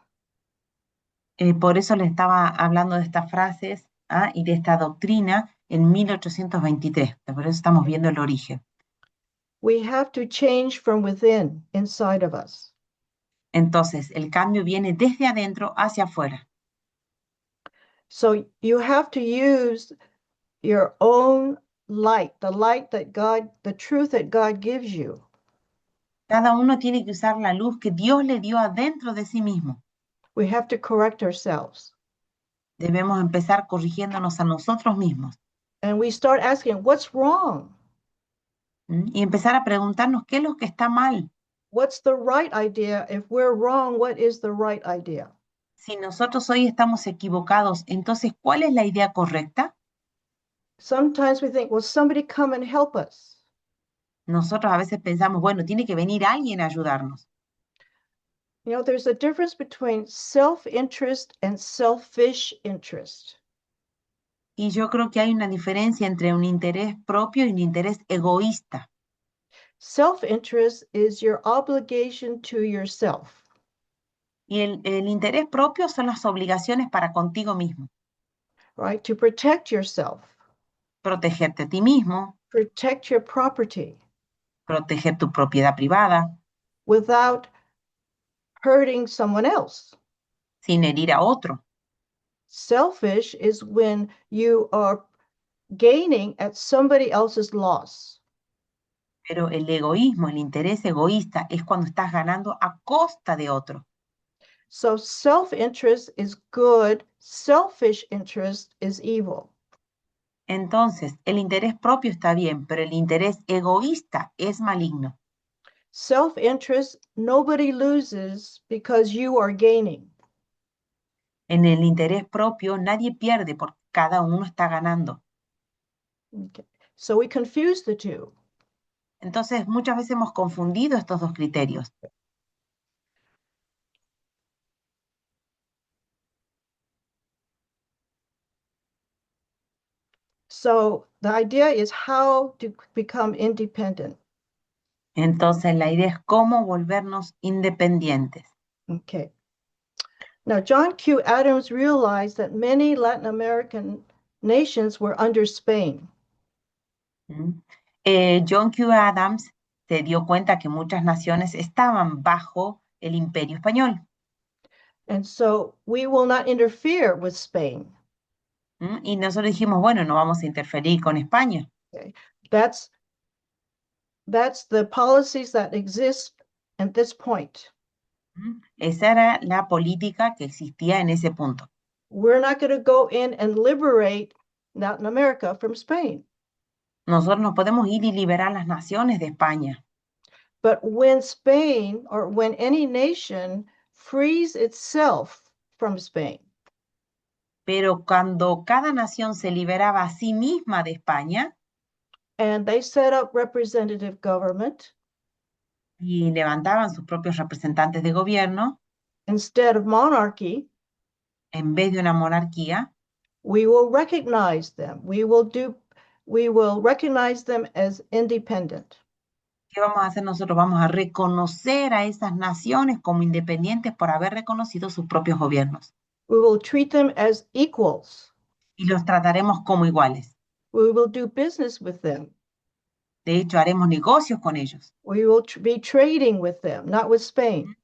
Por eso le estaba hablando de estas frases y de esta doctrina en 1823. Por eso estamos viendo el origen. We have to change from within, inside of us. Entonces, el cambio viene desde adentro hacia afuera. So you have to use your own light, the light that God, the truth that God gives you. Cada uno tiene que usar la luz que Dios le dio adentro de sí mismo. We have to correct ourselves. Debemos empezar corrigiéndonos a nosotros mismos. And we start asking, what's wrong? Y empezar a preguntarnos qué es lo que está mal. What's the right idea? If we're wrong, what is the right idea? Si nosotros hoy estamos equivocados, entonces, ¿cuál es la idea correcta? Sometimes we think, well, somebody come and help us. Nosotros a veces pensamos, bueno, tiene que venir alguien a ayudarnos. You know, there's a difference between self-interest and selfish interest. Y yo creo que hay una diferencia entre un interés propio y un interés egoísta. Self-interest is your obligation to yourself. Y el interés propio son las obligaciones para contigo mismo. Right? To protect yourself, Protegerte a ti mismo, protect your property proteger tu propiedad privada, without hurting someone else. sin herir a otro. Selfish is when you are gaining at somebody else's loss. Pero el egoísmo, el interés egoísta, es cuando estás ganando a costa de otro. So self-interest is good, selfish interest is evil. Entonces, el interés propio está bien, pero el interés egoísta es maligno. Self-interest, nobody loses because you are gaining. En el interés propio nadie pierde porque cada uno está ganando. Okay. So we confuse the two. Entonces, muchas veces hemos confundido estos dos criterios. So the idea is how to become independent. Entonces, la idea es cómo volvernos independientes. Okay. Now, John Q. Adams realized that many Latin American nations were under Spain. John Q. Adams se dio cuenta que muchas naciones estaban bajo el Imperio Español. And so we will not interfere with Spain. Y nosotros dijimos, bueno, no vamos a interferir con España. Okay. That's the policies that exist at this point. Esa era la política que existía en ese punto. We're not going to go in and liberate Latin America from Spain. Nosotros no podemos ir y liberar las naciones de España. But when Spain or when any nation frees itself from Spain, Pero cuando cada nación se liberaba a sí misma de España and they set up representative government y levantaban sus propios representantes de gobierno, instead of monarchy, en vez de una monarquía, we will recognize them. We will recognize them as independent. ¿qué vamos a hacer nosotros? Vamos a reconocer a esas naciones como independientes por haber reconocido sus propios gobiernos. We will treat them as equals. Y los trataremos como iguales. We will do business with them. De hecho, haremos negocios con ellos. We will be trading with them, not with Spain.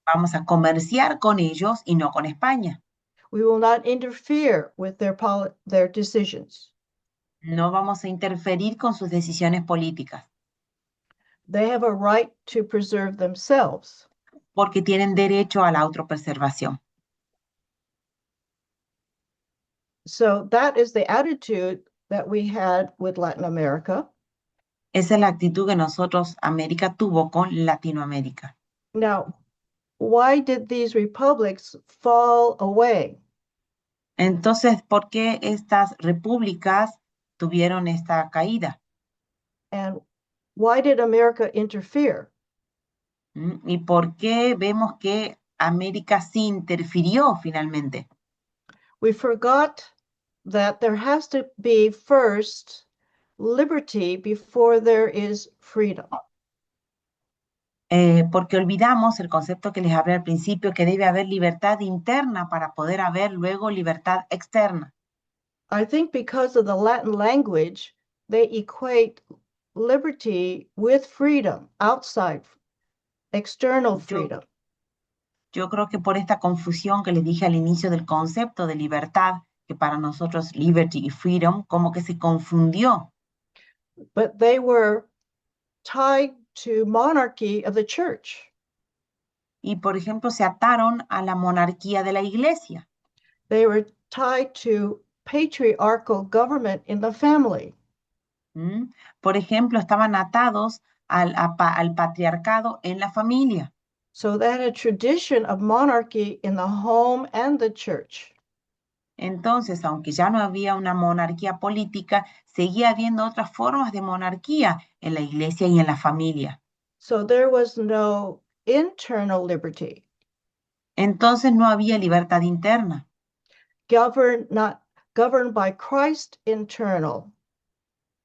Vamos a comerciar con ellos y no con España. We will not interfere with their decisions. No vamos a interferir con sus decisiones políticas, They have a right to preserve themselves. porque tienen derecho a la autopreservación. So that is the attitude that we had with Latin America. Esa es la actitud que nosotros, América, tuvo con Latinoamérica. Now, why did these republics fall away? Entonces, ¿por qué estas repúblicas tuvieron esta caída? And why did America interfere? ¿Y por qué vemos que América sí interfirió finalmente? We forgot that there has to be first liberty before there is freedom. Porque olvidamos el concepto que les hablé al principio, que debe haber libertad interna para poder haber luego libertad externa. I think because of the Latin language, they equate liberty with freedom, outside, external freedom. Yo creo que por esta confusión que les dije al inicio del concepto de libertad, que para nosotros liberty y freedom, como que se confundió. But they were tied to monarchy of the church. Y por ejemplo, se ataron a la monarquía de la iglesia. They were tied to patriarchal government in the family. ¿Mm? Por ejemplo, estaban atados al patriarcado en la familia. So they had a tradition of monarchy in the home and the church. Entonces, aunque ya no había una monarquía política, seguía habiendo otras formas de monarquía en la iglesia y en la familia. So there was no internal liberty, Entonces no había libertad interna, not governed by Christ internal,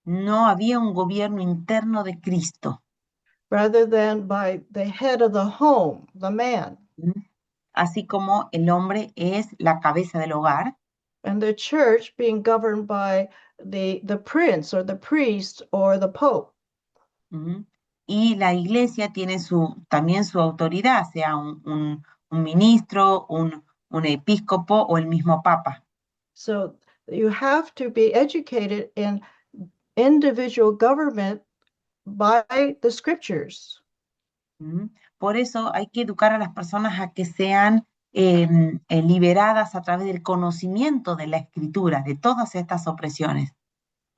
no había un gobierno interno de Cristo, rather than by the head of the home, the man, así como el hombre es la cabeza del hogar and the church being governed by the prince or the priest or the pope. y la iglesia tiene también su autoridad, sea un ministro, un episcopo o el mismo papa. So you have to be educated in individual government by the scriptures. Por eso hay que educar a las personas a que sean liberadas a través del conocimiento de la escritura, de todas estas opresiones.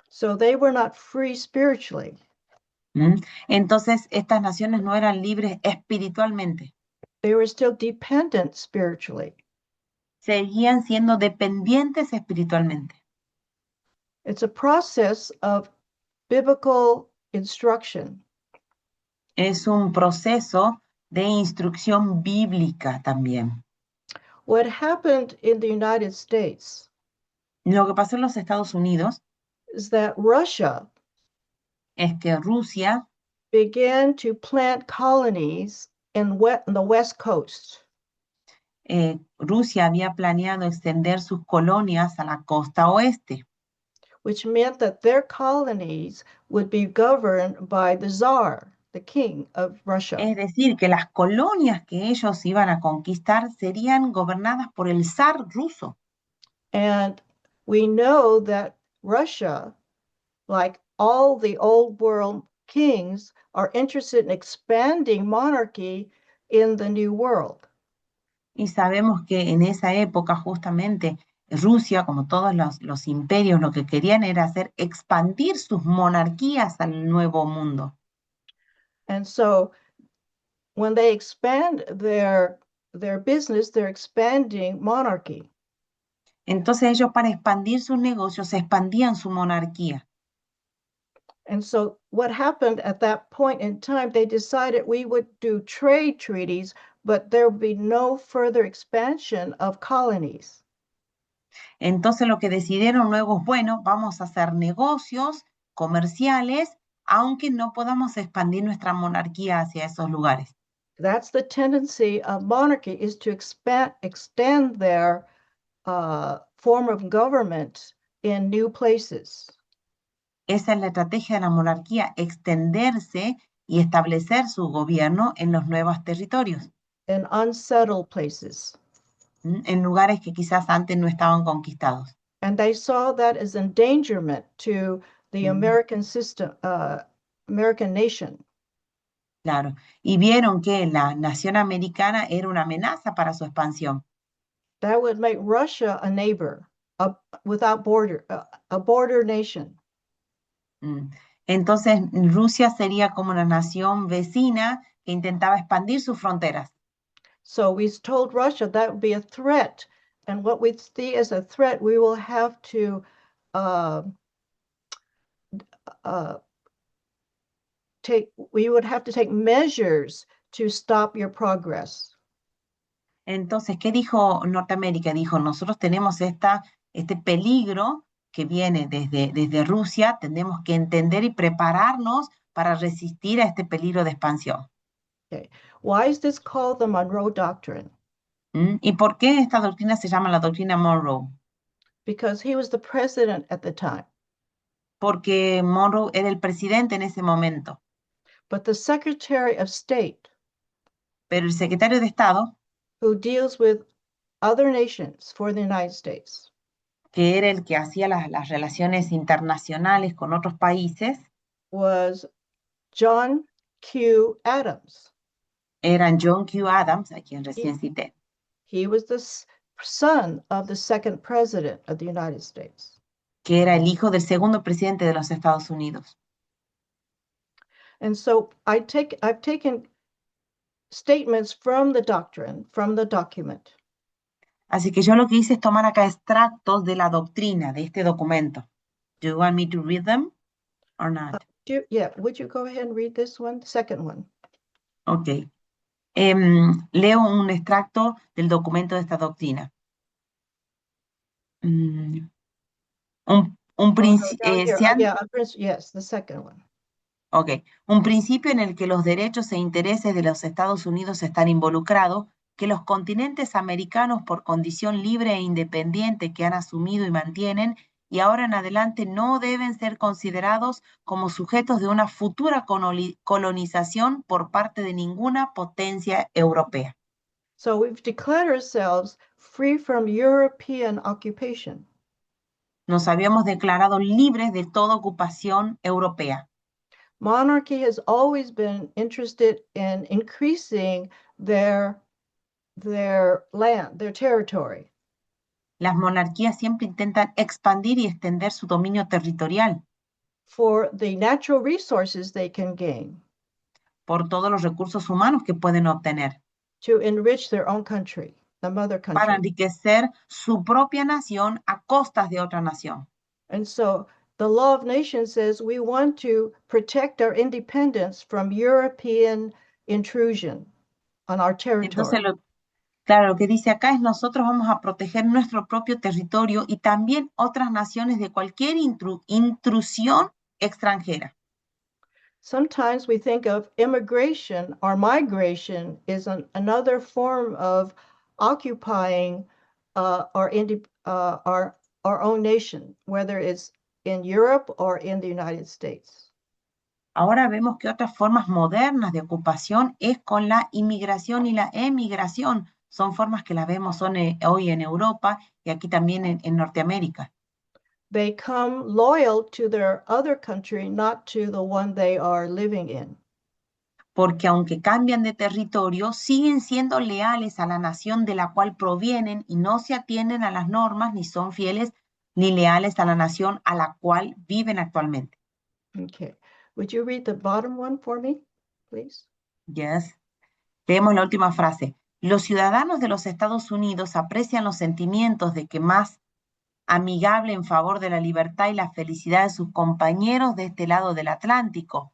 So they were not free spiritually. Entonces estas naciones no eran libres espiritualmente. They were still dependent spiritually. Seguían siendo dependientes espiritualmente. It's a process of biblical instruction. Es un proceso de instrucción bíblica también. What happened in the United States Lo que pasó en los Estados Unidos is that Russia es que Rusia began to plant colonies in the West Coast. Rusia había planeado extender sus colonias a la costa oeste, which meant that their colonies would be governed by the Tsar, the king of Russia. es decir, que las colonias que ellos iban a conquistar serían gobernadas por el zar ruso. And we know that Russia, like all the old world kings, are interested in expanding monarchy in the New World. Y sabemos que en esa época justamente Rusia, como todos los imperios, lo que querían era hacer expandir sus monarquías al nuevo mundo. And so when they expand their business, they're expanding monarchy. Entonces ellos para expandir sus negocios expandían su monarquía. And so what happened at that point in time, they decided we would do trade treaties, but there would be no further expansion of colonies. Entonces lo que decidieron luego es, bueno, vamos a hacer negocios comerciales, aunque no podamos expandir nuestra monarquía hacia esos lugares. That's the tendency of monarchy, is to extend their form of government in new places. Esa es la estrategia de la monarquía, extenderse y establecer su gobierno en los nuevos territorios, In unsettled places. en lugares que quizás antes no estaban conquistados. And they saw that as endangerment to the American system, American nation. Claro, y vieron que la nación americana era una amenaza para su expansión. That would make Russia a neighbor, without border, a border nation. Entonces Rusia sería como una nación vecina que intentaba expandir sus fronteras. So we told Russia that would be a threat, and what we see as a threat, we will have to take measures to stop your progress. Entonces, ¿qué dijo Norteamérica? Dijo, nosotros tenemos este peligro que viene desde Rusia, tenemos que entender y prepararnos para resistir a este peligro de expansión. Okay. Why is this called the Monroe Doctrine? ¿Y por qué esta doctrina se llama la doctrina Monroe? Because he was the president at the time. Porque Monroe era el presidente en ese momento, But the Secretary of State, pero el secretario de Estado, who deals with other nations for the United States, que era el que hacía las relaciones internacionales con otros países, was John Q. Adams. eran John Q. Adams, a quien recién cité, He was the son of the second president of the United States. que era el hijo del segundo presidente de los Estados Unidos. And so I've taken statements from the doctrine, from the document, Así que yo lo que hice es tomar acá extractos de la doctrina, de este documento. Do you want me to read them or not? would you go ahead and read this one, the second one? Ok. Leo un extracto del documento de esta doctrina. Un Yes, the second one. Ok. Un principio en el que los derechos e intereses de los Estados Unidos están involucrados, que los continentes americanos por condición libre e independiente que han asumido y mantienen, y ahora en adelante no deben ser considerados como sujetos de una futura colonización por parte de ninguna potencia europea. So we've declared ourselves free from European occupation. Nos habíamos declarado libres de toda ocupación europea. Monarchy has always been interested in increasing their land, their territory. Las monarquías siempre intentan expandir y extender su dominio territorial For the natural resources they can gain por todos los recursos humanos que pueden obtener to enrich their own country, the mother para country. enriquecer su propia nación a costas de otra nación. And so the law of nations says we want to protect our independence from European intrusion on our Entonces, territory. lo que dice acá es nosotros vamos a proteger nuestro propio territorio y también otras naciones de cualquier intrusión extranjera. Sometimes we think of immigration or migration is another form of occupying our own nation, whether it's in Europe or in the United States. Ahora vemos que otras formas modernas de ocupación es con la inmigración y la emigración. Son formas que las vemos hoy en Europa y aquí también en Norteamérica. They come loyal to their other country, not to the one they are living in. Porque aunque cambian de territorio, siguen siendo leales a la nación de la cual provienen y no se atienden a las normas ni son fieles ni leales a la nación a la cual viven actualmente. Okay. Would you read the bottom one for me, please? Yes. Leemos la última frase. Los ciudadanos de los Estados Unidos aprecian los sentimientos de que más amigable en favor de la libertad y la felicidad de sus compañeros de este lado del Atlántico.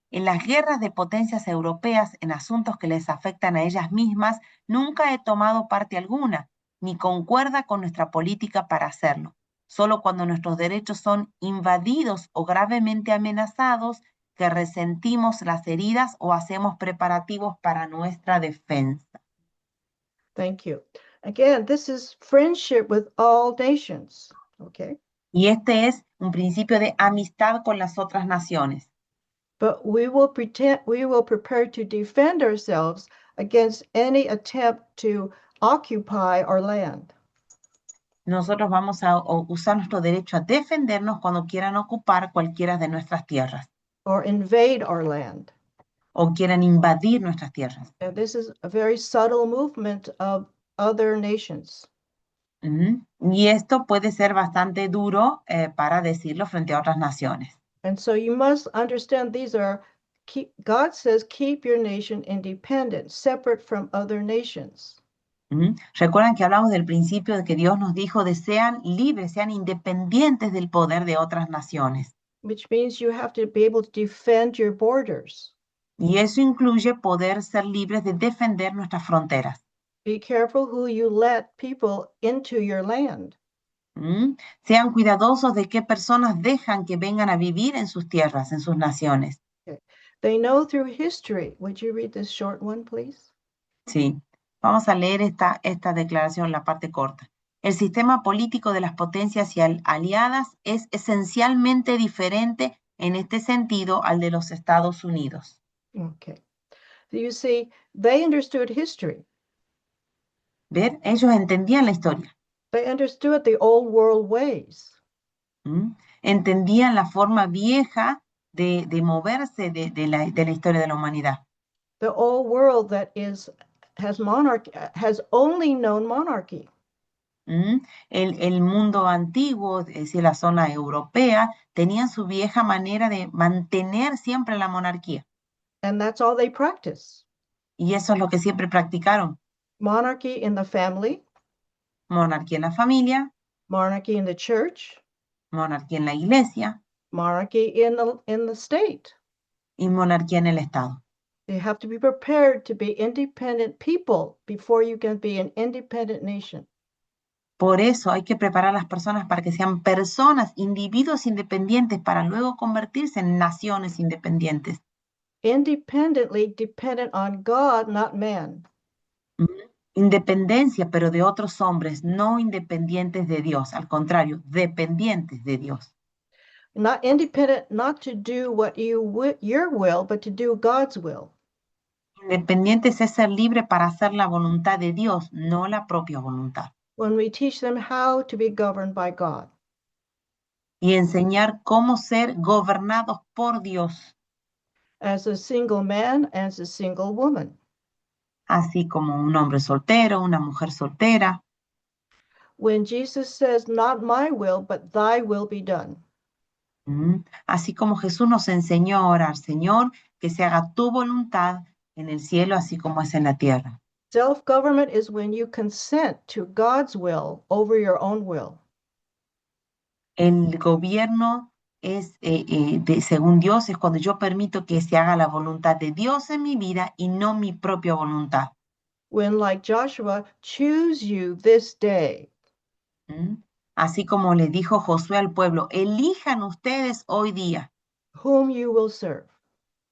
En las guerras de potencias europeas en asuntos que les afectan a ellas mismas, nunca he tomado parte alguna, ni concuerda con nuestra política para hacerlo. Solo cuando nuestros derechos son invadidos o gravemente amenazados, que resentimos las heridas o hacemos preparativos para nuestra defensa. Thank you. Again, this is friendship with all nations, okay? Y este es un principio de amistad con las otras naciones. But we will prepare to defend ourselves against any attempt to occupy our land. Nosotros vamos a usar nuestro derecho a defendernos cuando quieran ocupar cualquiera de nuestras tierras Or invade our land. o quieran invadir nuestras tierras. And this is a very subtle movement of other nations. Y esto puede ser bastante duro para decirlo frente a otras naciones. And so you must understand God says, keep your nation independent, separate from other nations. Recuerdan que hablamos del principio de que Dios nos dijo de sean libres, sean independientes del poder de otras naciones. Which means you have to be able to defend your borders. Y eso incluye poder ser libres de defender nuestras fronteras. Be careful who you let people into your land. ¿Mm? Sean cuidadosos de qué personas dejan que vengan a vivir en sus tierras, en sus naciones. They know through history. Would you read this short one, please? Sí, vamos a leer esta declaración, la parte corta. El sistema político de las potencias y aliadas es esencialmente diferente en este sentido al de los Estados Unidos. Okay. So you see, they understood history. ¿Ver? Ellos entendían la historia. They understood the old world ways. ¿Mm? Entendían la forma vieja de moverse de la historia de la humanidad. The old world that has monarchy, has only known monarchy. ¿Mm? El mundo antiguo, es decir, la zona europea, tenían su vieja manera de mantener siempre la monarquía. And that's all they practice. Y eso es lo que siempre practicaron. Monarchy in the family, Monarquía en la familia, monarchy in the church, monarquía en la iglesia monarchy in the state. y monarquía en el Estado. You have to be prepared to be independent people before you can be an independent nation. Por eso hay que preparar a las personas para que sean personas, individuos independientes, para luego convertirse en naciones independientes. Independently dependent on God, not man. Independencia, pero de otros hombres, no independientes de Dios. Al contrario, dependientes de Dios. Not independent, not to do what your will, but to do God's will. Independientes es ser libre para hacer la voluntad de Dios, no la propia voluntad. When we teach them how to be governed by God. Y enseñar cómo ser gobernados por Dios. As a single man, as a single woman. Así como un hombre soltero, una mujer soltera. When Jesus says, not my will, but thy will be done. Así como Jesús nos enseñó a orar, Señor, que se haga tu voluntad en el cielo, así como es en la tierra. Self-government is when you consent to God's will over your own will. El gobierno es, según Dios, es cuando yo permito que se haga la voluntad de Dios en mi vida y no mi propia voluntad. When, like Joshua, choose you this day. Así como le dijo Josué al pueblo, elijan ustedes hoy día. Whom you will serve.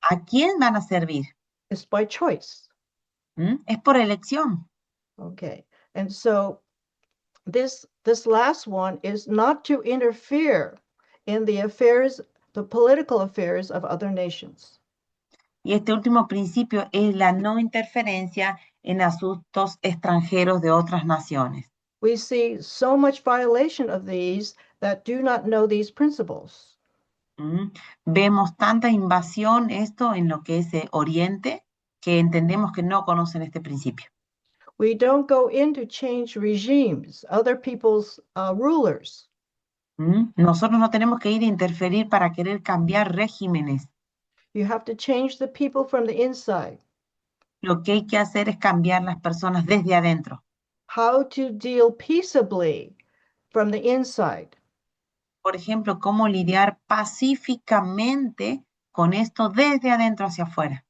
¿A quién van a servir? It's by choice. Es por elección. Okay, and so this last one is not to interfere in the affairs, the political affairs of other nations. Y este último principio es la no interferencia en asuntos extranjeros de otras naciones. We see so much violation of these that do not know these principles. Vemos tanta invasión esto en lo que es Oriente que entendemos que no conocen este principio. We don't go in to change regimes, other people's rulers. Nosotros no tenemos que ir a interferir para querer cambiar regímenes. You have to change the people from the inside. Lo que hay que hacer es cambiar las personas desde adentro. How to deal peaceably from the inside. Por ejemplo, cómo lidiar pacíficamente con esto desde adentro hacia afuera.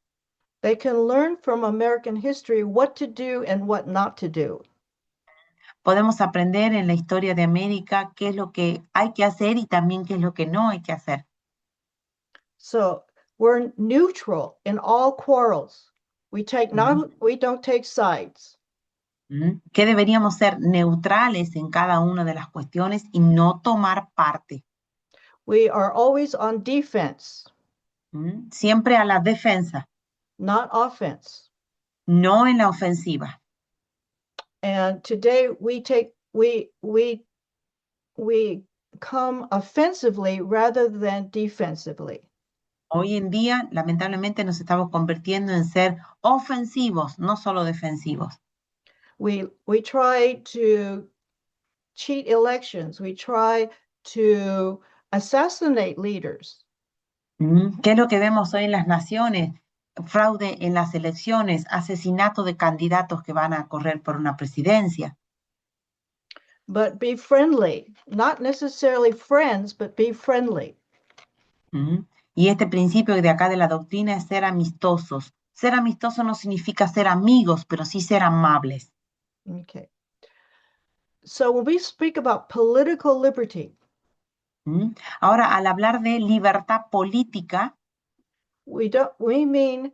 They can learn from American history what to do and what not to do. Podemos aprender en la historia de América qué es lo que hay que hacer y también qué es lo que no hay que hacer. So we're neutral in all quarrels. We don't take sides. Que deberíamos ser neutrales en cada una de las cuestiones y no tomar parte. We are always on defense. Siempre a la defensa. Not offense. No en la ofensiva. And today we come offensively rather than defensively. Hoy en día, lamentablemente, nos estamos convirtiendo en ser ofensivos, no solo defensivos. We try to cheat elections. We try to assassinate leaders. ¿Qué es lo que vemos hoy en las naciones? Fraude en las elecciones, asesinato de candidatos que van a correr por una presidencia. But be friendly, not necessarily friends, but be friendly. Y este principio de acá de la doctrina es ser amistosos. Ser amistoso no significa ser amigos, pero sí ser amables. Okay. So when we speak about political liberty, ¿Mm? Ahora, al hablar de libertad política, we mean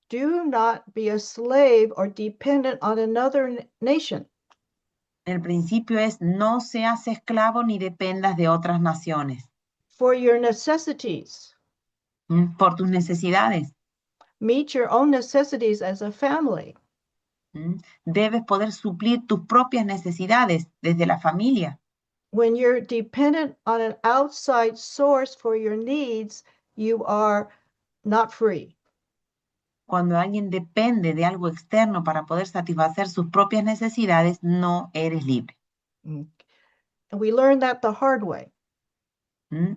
do not be a slave or dependent on another nation. el principio es no seas esclavo ni dependas de otras naciones. For your necessities. Por tus necesidades. Meet your own necessities as a family. Debes poder suplir tus propias necesidades desde la familia. When you're dependent on an outside source for your needs, you are not free. Cuando alguien depende de algo externo para poder satisfacer sus propias necesidades, no eres libre. And we learned that the hard way.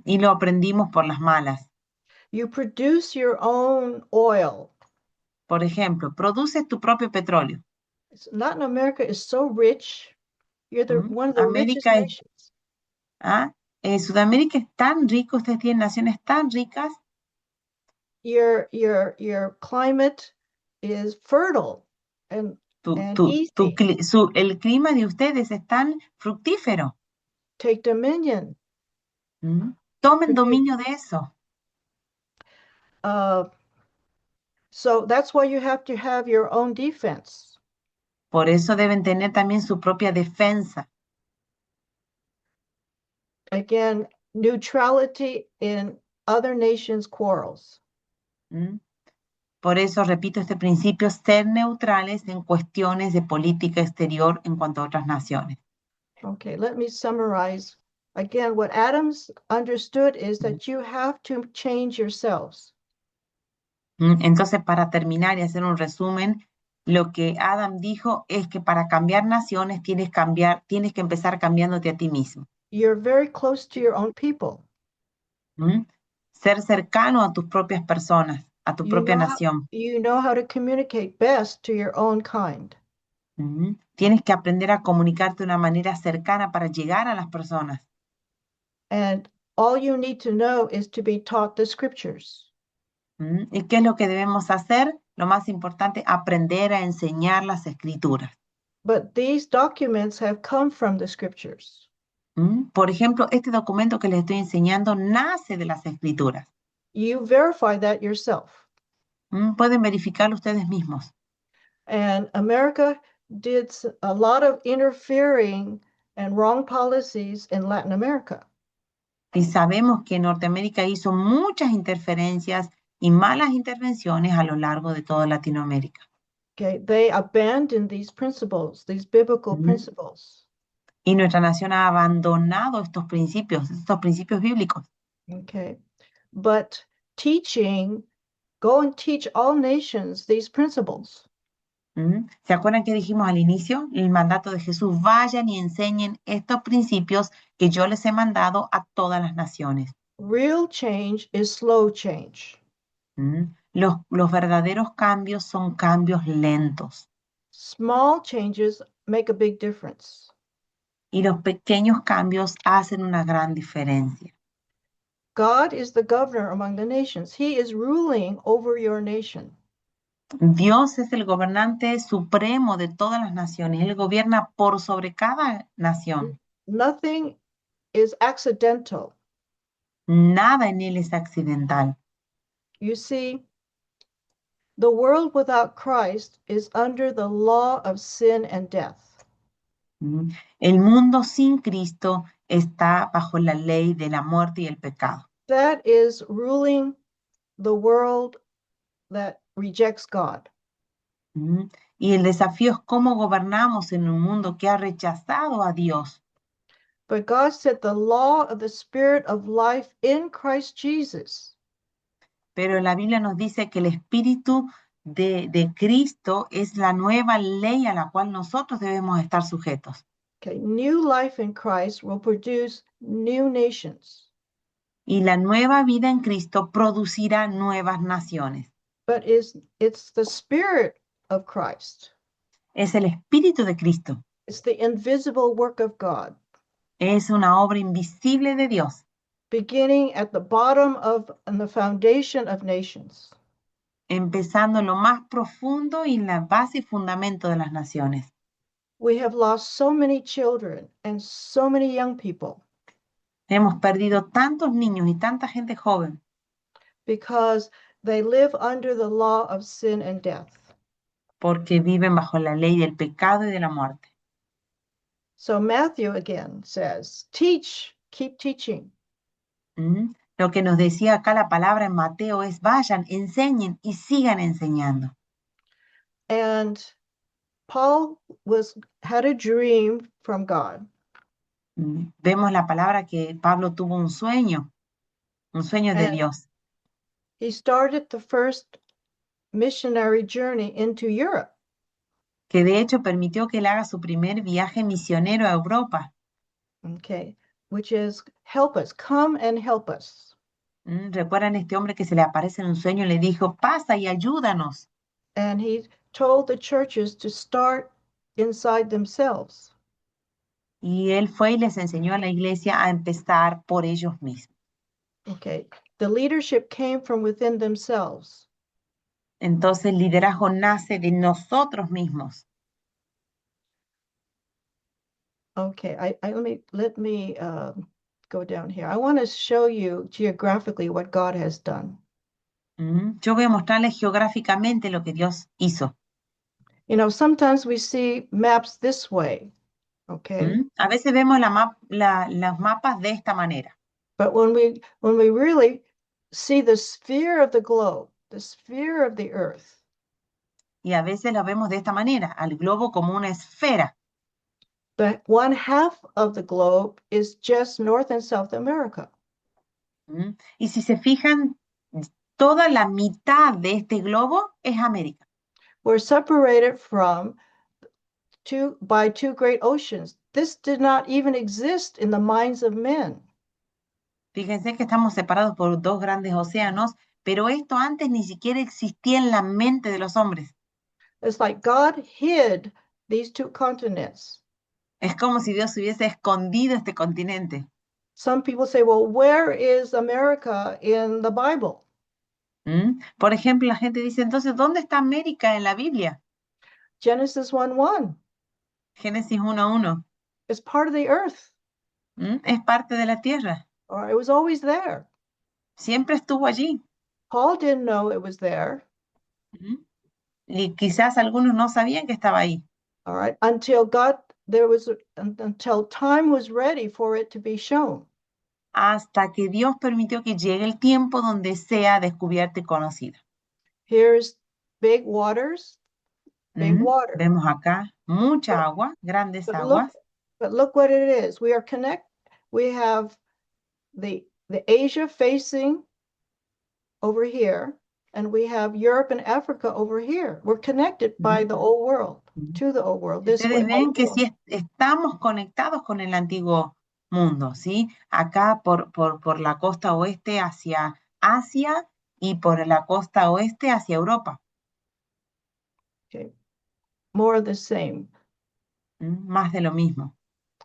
Y lo aprendimos por las malas. You produce your own oil. Por ejemplo, produces tu propio petróleo. Latin America is so rich. You're one of the richest América nations. Sudamérica es tan rico, ustedes tienen naciones tan ricas. Your climate is fertile and easy. El clima de ustedes es tan fructífero. Take dominion. Tomen dominio de eso. So that's why you have to have your own defense. Por eso deben tener también su propia defensa. Again, neutrality in other nations' quarrels. Por eso repito este principio, ser neutrales en cuestiones de política exterior en cuanto a otras naciones. Okay, let me summarize. Again, what Adams understood is that you have to change yourselves. Entonces, para terminar y hacer un resumen, lo que Adam dijo es que para cambiar naciones tienes que empezar cambiándote a ti mismo. You're very close to your own people. Ser cercano a tus propias personas, a tu propia nación. You know how to communicate best to your own kind. Tienes que aprender a comunicarte de una manera cercana para llegar a las personas. And all you need to know is to be taught the scriptures. ¿Y qué es lo que debemos hacer? Lo más importante, aprender a enseñar las escrituras. But these documents have come from the scriptures. Por ejemplo, este documento que les estoy enseñando nace de las escrituras. You verify that yourself. Pueden verificarlo ustedes mismos. And America did a lot of interfering and wrong policies in Latin America. Y sabemos que Norteamérica hizo muchas interferencias y malas intervenciones a lo largo de toda Latinoamérica. Okay, they abandoned these principles, these biblical principles. Y nuestra nación ha abandonado estos principios bíblicos. Okay, but go and teach all nations these principles. ¿Se acuerdan que dijimos al inicio? El mandato de Jesús, vayan y enseñen estos principios que yo les he mandado a todas las naciones. Real change is slow change. Los verdaderos cambios son cambios lentos. Small changes make a big difference. Y los pequeños cambios hacen una gran diferencia. God is the governor among the nations. He is ruling over your nation. Dios es el gobernante supremo de todas las naciones. Él gobierna por sobre cada nación. Nothing is accidental. Nada en él es accidental. You see, the world without Christ is under the law of sin and death. El mundo sin Cristo está bajo la ley de la muerte y el pecado. That is ruling the world that rejects God. Y el desafío es cómo gobernamos en un mundo que ha rechazado a Dios. But God said the law of the Spirit of life in Christ Jesus. Pero la Biblia nos dice que el Espíritu de Cristo es la nueva ley a la cual nosotros debemos estar sujetos. Okay, new life in Christ will produce new nations. Y la nueva vida en Cristo producirá nuevas naciones. But it's the Spirit of Christ. Es el Espíritu de Cristo. It's the invisible work of God. Es una obra invisible de Dios. Beginning at the bottom and the foundation of nations. Empezando en lo más profundo y en la base y fundamento de las naciones. We have lost so many children and so many young people Hemos perdido tantos niños y tanta gente joven because they live under the law of sin and death. porque viven bajo la ley del pecado y de la muerte. So Matthew again says, teach, keep teaching. ¿Mm? Lo que nos decía acá la palabra en Mateo es vayan, enseñen y sigan enseñando. And Paul had a dream from God. Vemos la palabra que Pablo tuvo un sueño de And Dios. he started the first missionary journey into Europe. Que de hecho permitió que él haga su primer viaje misionero a Europa. Okay, which is help us, come and help us. ¿Recuerdan este hombre que se le aparece en un sueño y le dijo, pasa y ayúdanos? And he told the churches to start inside themselves. Y él fue y les enseñó a la iglesia a empezar por ellos mismos. Okay, the leadership came from within themselves. Entonces el liderazgo nace de nosotros mismos. Okay, let me go down here. I want to show you geographically what God has done. Yo voy a mostrarles geográficamente lo que Dios hizo. You know, sometimes we see maps this way, okay? A veces vemos los mapas de esta manera. But when we really see the sphere of the globe, the sphere of the earth, Y a veces lo vemos de esta manera, al globo como una esfera. the one half of the globe is just North and South America. Y si se fijan, toda la mitad de este globo es América. We're separated by two great oceans. This did not even exist in the minds of men. Fíjense que estamos separados por dos grandes océanos, pero esto antes ni siquiera existía en la mente de los hombres. It's like God hid these two continents. Es como si Dios hubiese escondido este continente. Some people say, well, where is America in the Bible? Por ejemplo, la gente dice, entonces, ¿dónde está América en la Biblia? Genesis 1:1. Génesis 1:1. It's part of the earth. Es parte de la tierra. Or it was always there. Siempre estuvo allí. Paul didn't know it was there. Y quizás algunos no sabían que estaba ahí. All right, until time was ready for it to be shown. Hasta que Dios permitió que llegue el tiempo donde sea descubierta y conocida. Here's big waters, big water. Vemos acá mucha agua, grandes aguas. But look what it is. We are connected. We have the Asia facing over here, and we have Europe and Africa over here. We're connected by the old world, to the old world. Ustedes ven que sí estamos conectados con el antiguo mundo, ¿sí? Acá por la costa oeste hacia Asia y por la costa oeste hacia Europa. Okay. More of the same. Más de lo mismo.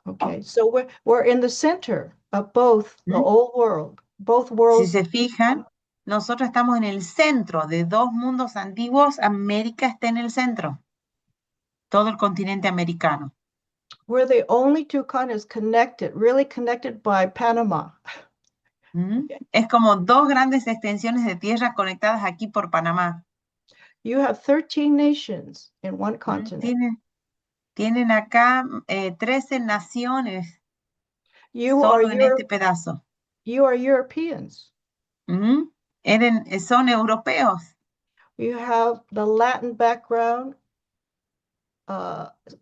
Okay, so we're in the center of both the old world, both worlds. Si se fijan, nosotros estamos en el centro de dos mundos antiguos. América está en el centro. Todo el continente americano. We're the only two continents connected, really connected by Panama. Es como dos grandes extensiones de tierra conectadas aquí por Panamá. You have 13 nations in one continent. Tienen acá 13 naciones You solo are en este pedazo. You are Europeans. Son europeos. You have the Latin background.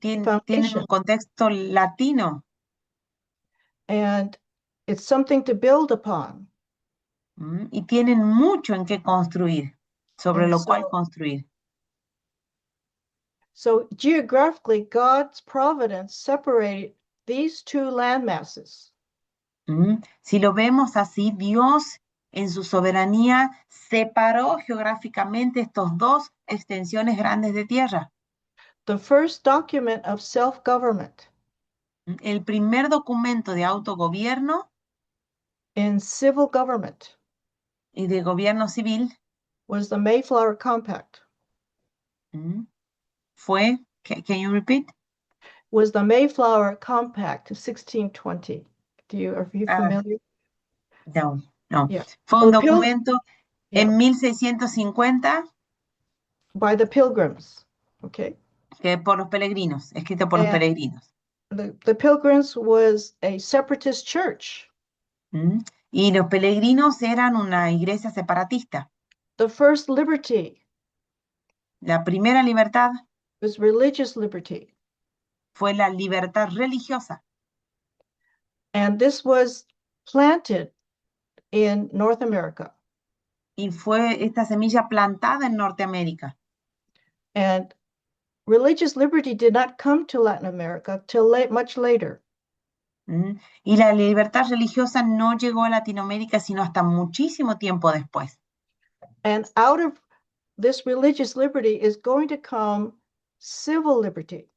Tienen un contexto latino. And it's something to build upon. Y tienen mucho en qué construir, sobre lo cual construir. So geographically, God's providence separated these two land masses. Si lo vemos así, Dios en su soberanía separó geográficamente estos dos extensiones grandes de tierra. The first document of self-government. El primer documento de autogobierno in civil government y de gobierno civil was the Mayflower Compact. fue, can you repeat? was the Mayflower Compact of 1620. Are you Ah, familiar? no, no. Yeah. Fue un For pil- documento Yeah, en 1650 by the Pilgrims. Okay. que por los peregrinos, escrito por los And peregrinos. the Pilgrims was a separatist church. ¿Mm? Y los peregrinos eran una iglesia separatista. The first liberty La primera libertad was religious liberty. fue la libertad religiosa. And this was planted in North America. Y fue esta semilla plantada en Norteamérica. And religious liberty did not come to Latin America till much later. ¿Mm? Y la libertad religiosa no llegó a Latinoamérica sino hasta muchísimo tiempo después. And out of this religious liberty is going to come civil liberty.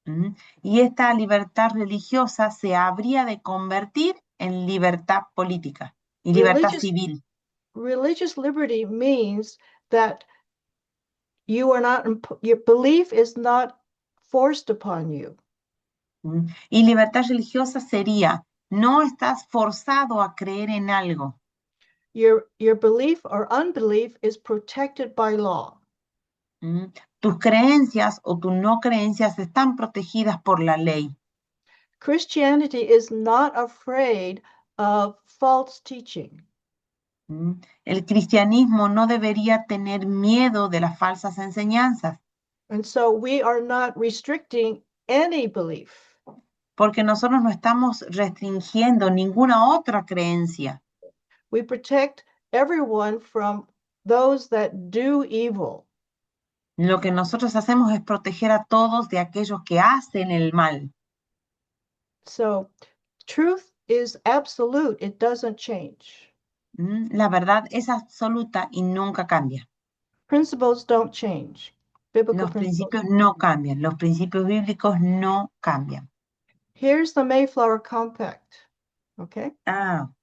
¿Mm? Y esta libertad religiosa se habría de convertir en libertad política y libertad civil. Religious liberty means that you are not, your belief is not forced upon you. ¿Mm? Y libertad religiosa sería, no estás forzado a creer en algo. Your belief or unbelief is protected by law. ¿Mm? Tus creencias o tus no creencias están protegidas por la ley. Christianity is not afraid of false teaching. ¿Mm? El cristianismo no debería tener miedo de las falsas enseñanzas. And so we are not restricting any belief. Porque nosotros no estamos restringiendo ninguna otra creencia. We protect everyone from those that do evil. Lo que nosotros hacemos es proteger a todos de aquellos que hacen el mal. So truth is absolute. It doesn't change. La verdad es absoluta y nunca cambia. Principles don't change. Biblical Los principles. principios no cambian. Los principios bíblicos no cambian. Here's the Mayflower Compact. Okay. Down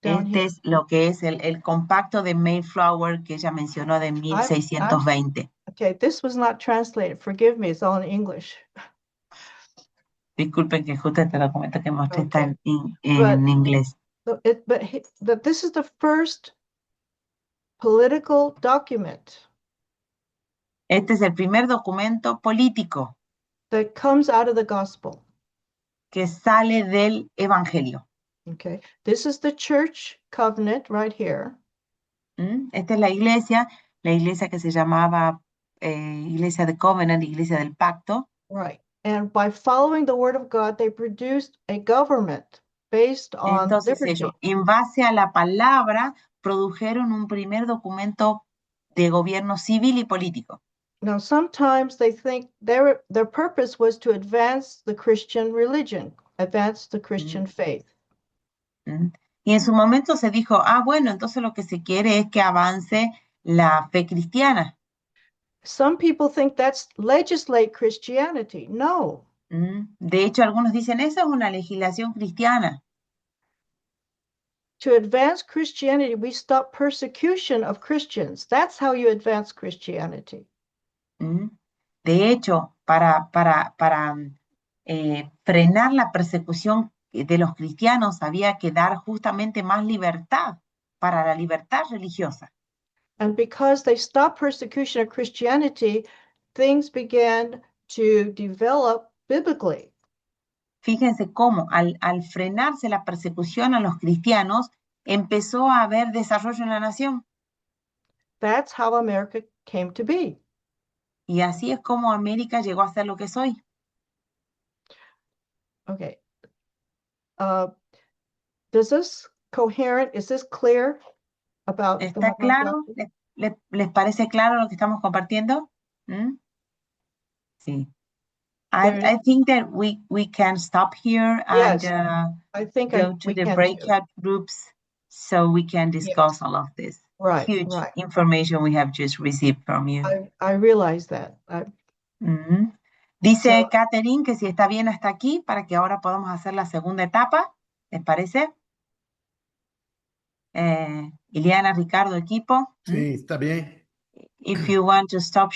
Este here. es lo que es el compacto de Mayflower que ella mencionó de 1620. Okay, this was not translated. Forgive me, it's all in English. Disculpen que justo este documento que mostré está Okay. en inglés. But this is the first political document Este es el primer documento político that comes out of the gospel. que sale del Evangelio. Okay, this is the church covenant right here. Esta es la iglesia que se llamaba Iglesia de Covenant, Iglesia del Pacto. Right, and by following the word of God, they produced a government based on Entonces liberty. ellos, en base a la palabra, produjeron un primer documento de gobierno civil y político. Now, sometimes they think their purpose was to advance the Christian religion, advance the Christian faith. Y en su momento se dijo, bueno, entonces lo que se quiere es que avance la fe cristiana. Some people think that's legislate Christianity. No. De hecho, algunos dicen, eso es una legislación cristiana. To advance Christianity, we stop persecution of Christians. That's how you advance Christianity. De hecho, para frenar la persecución de los cristianos había que dar justamente más libertad para la libertad religiosa. And because they stopped persecution of Christianity, things began to develop biblically. Fíjense cómo al frenarse la persecución a los cristianos, empezó a haber desarrollo en la nación. That's how America came to be. Y así es como América llegó a ser lo que es hoy. Okay. Is this clear about ¿Está claro? ¿Les parece claro lo que estamos compartiendo? Sí. I think that we can stop here and I think go to the breakout groups so we can discuss all of this huge information we have just received from you. I realize that. Dice Catherine que si está bien hasta aquí para que ahora podamos hacer la segunda etapa. ¿Les parece? Ileana, Ricardo, equipo. Sí, está bien. If you want to stop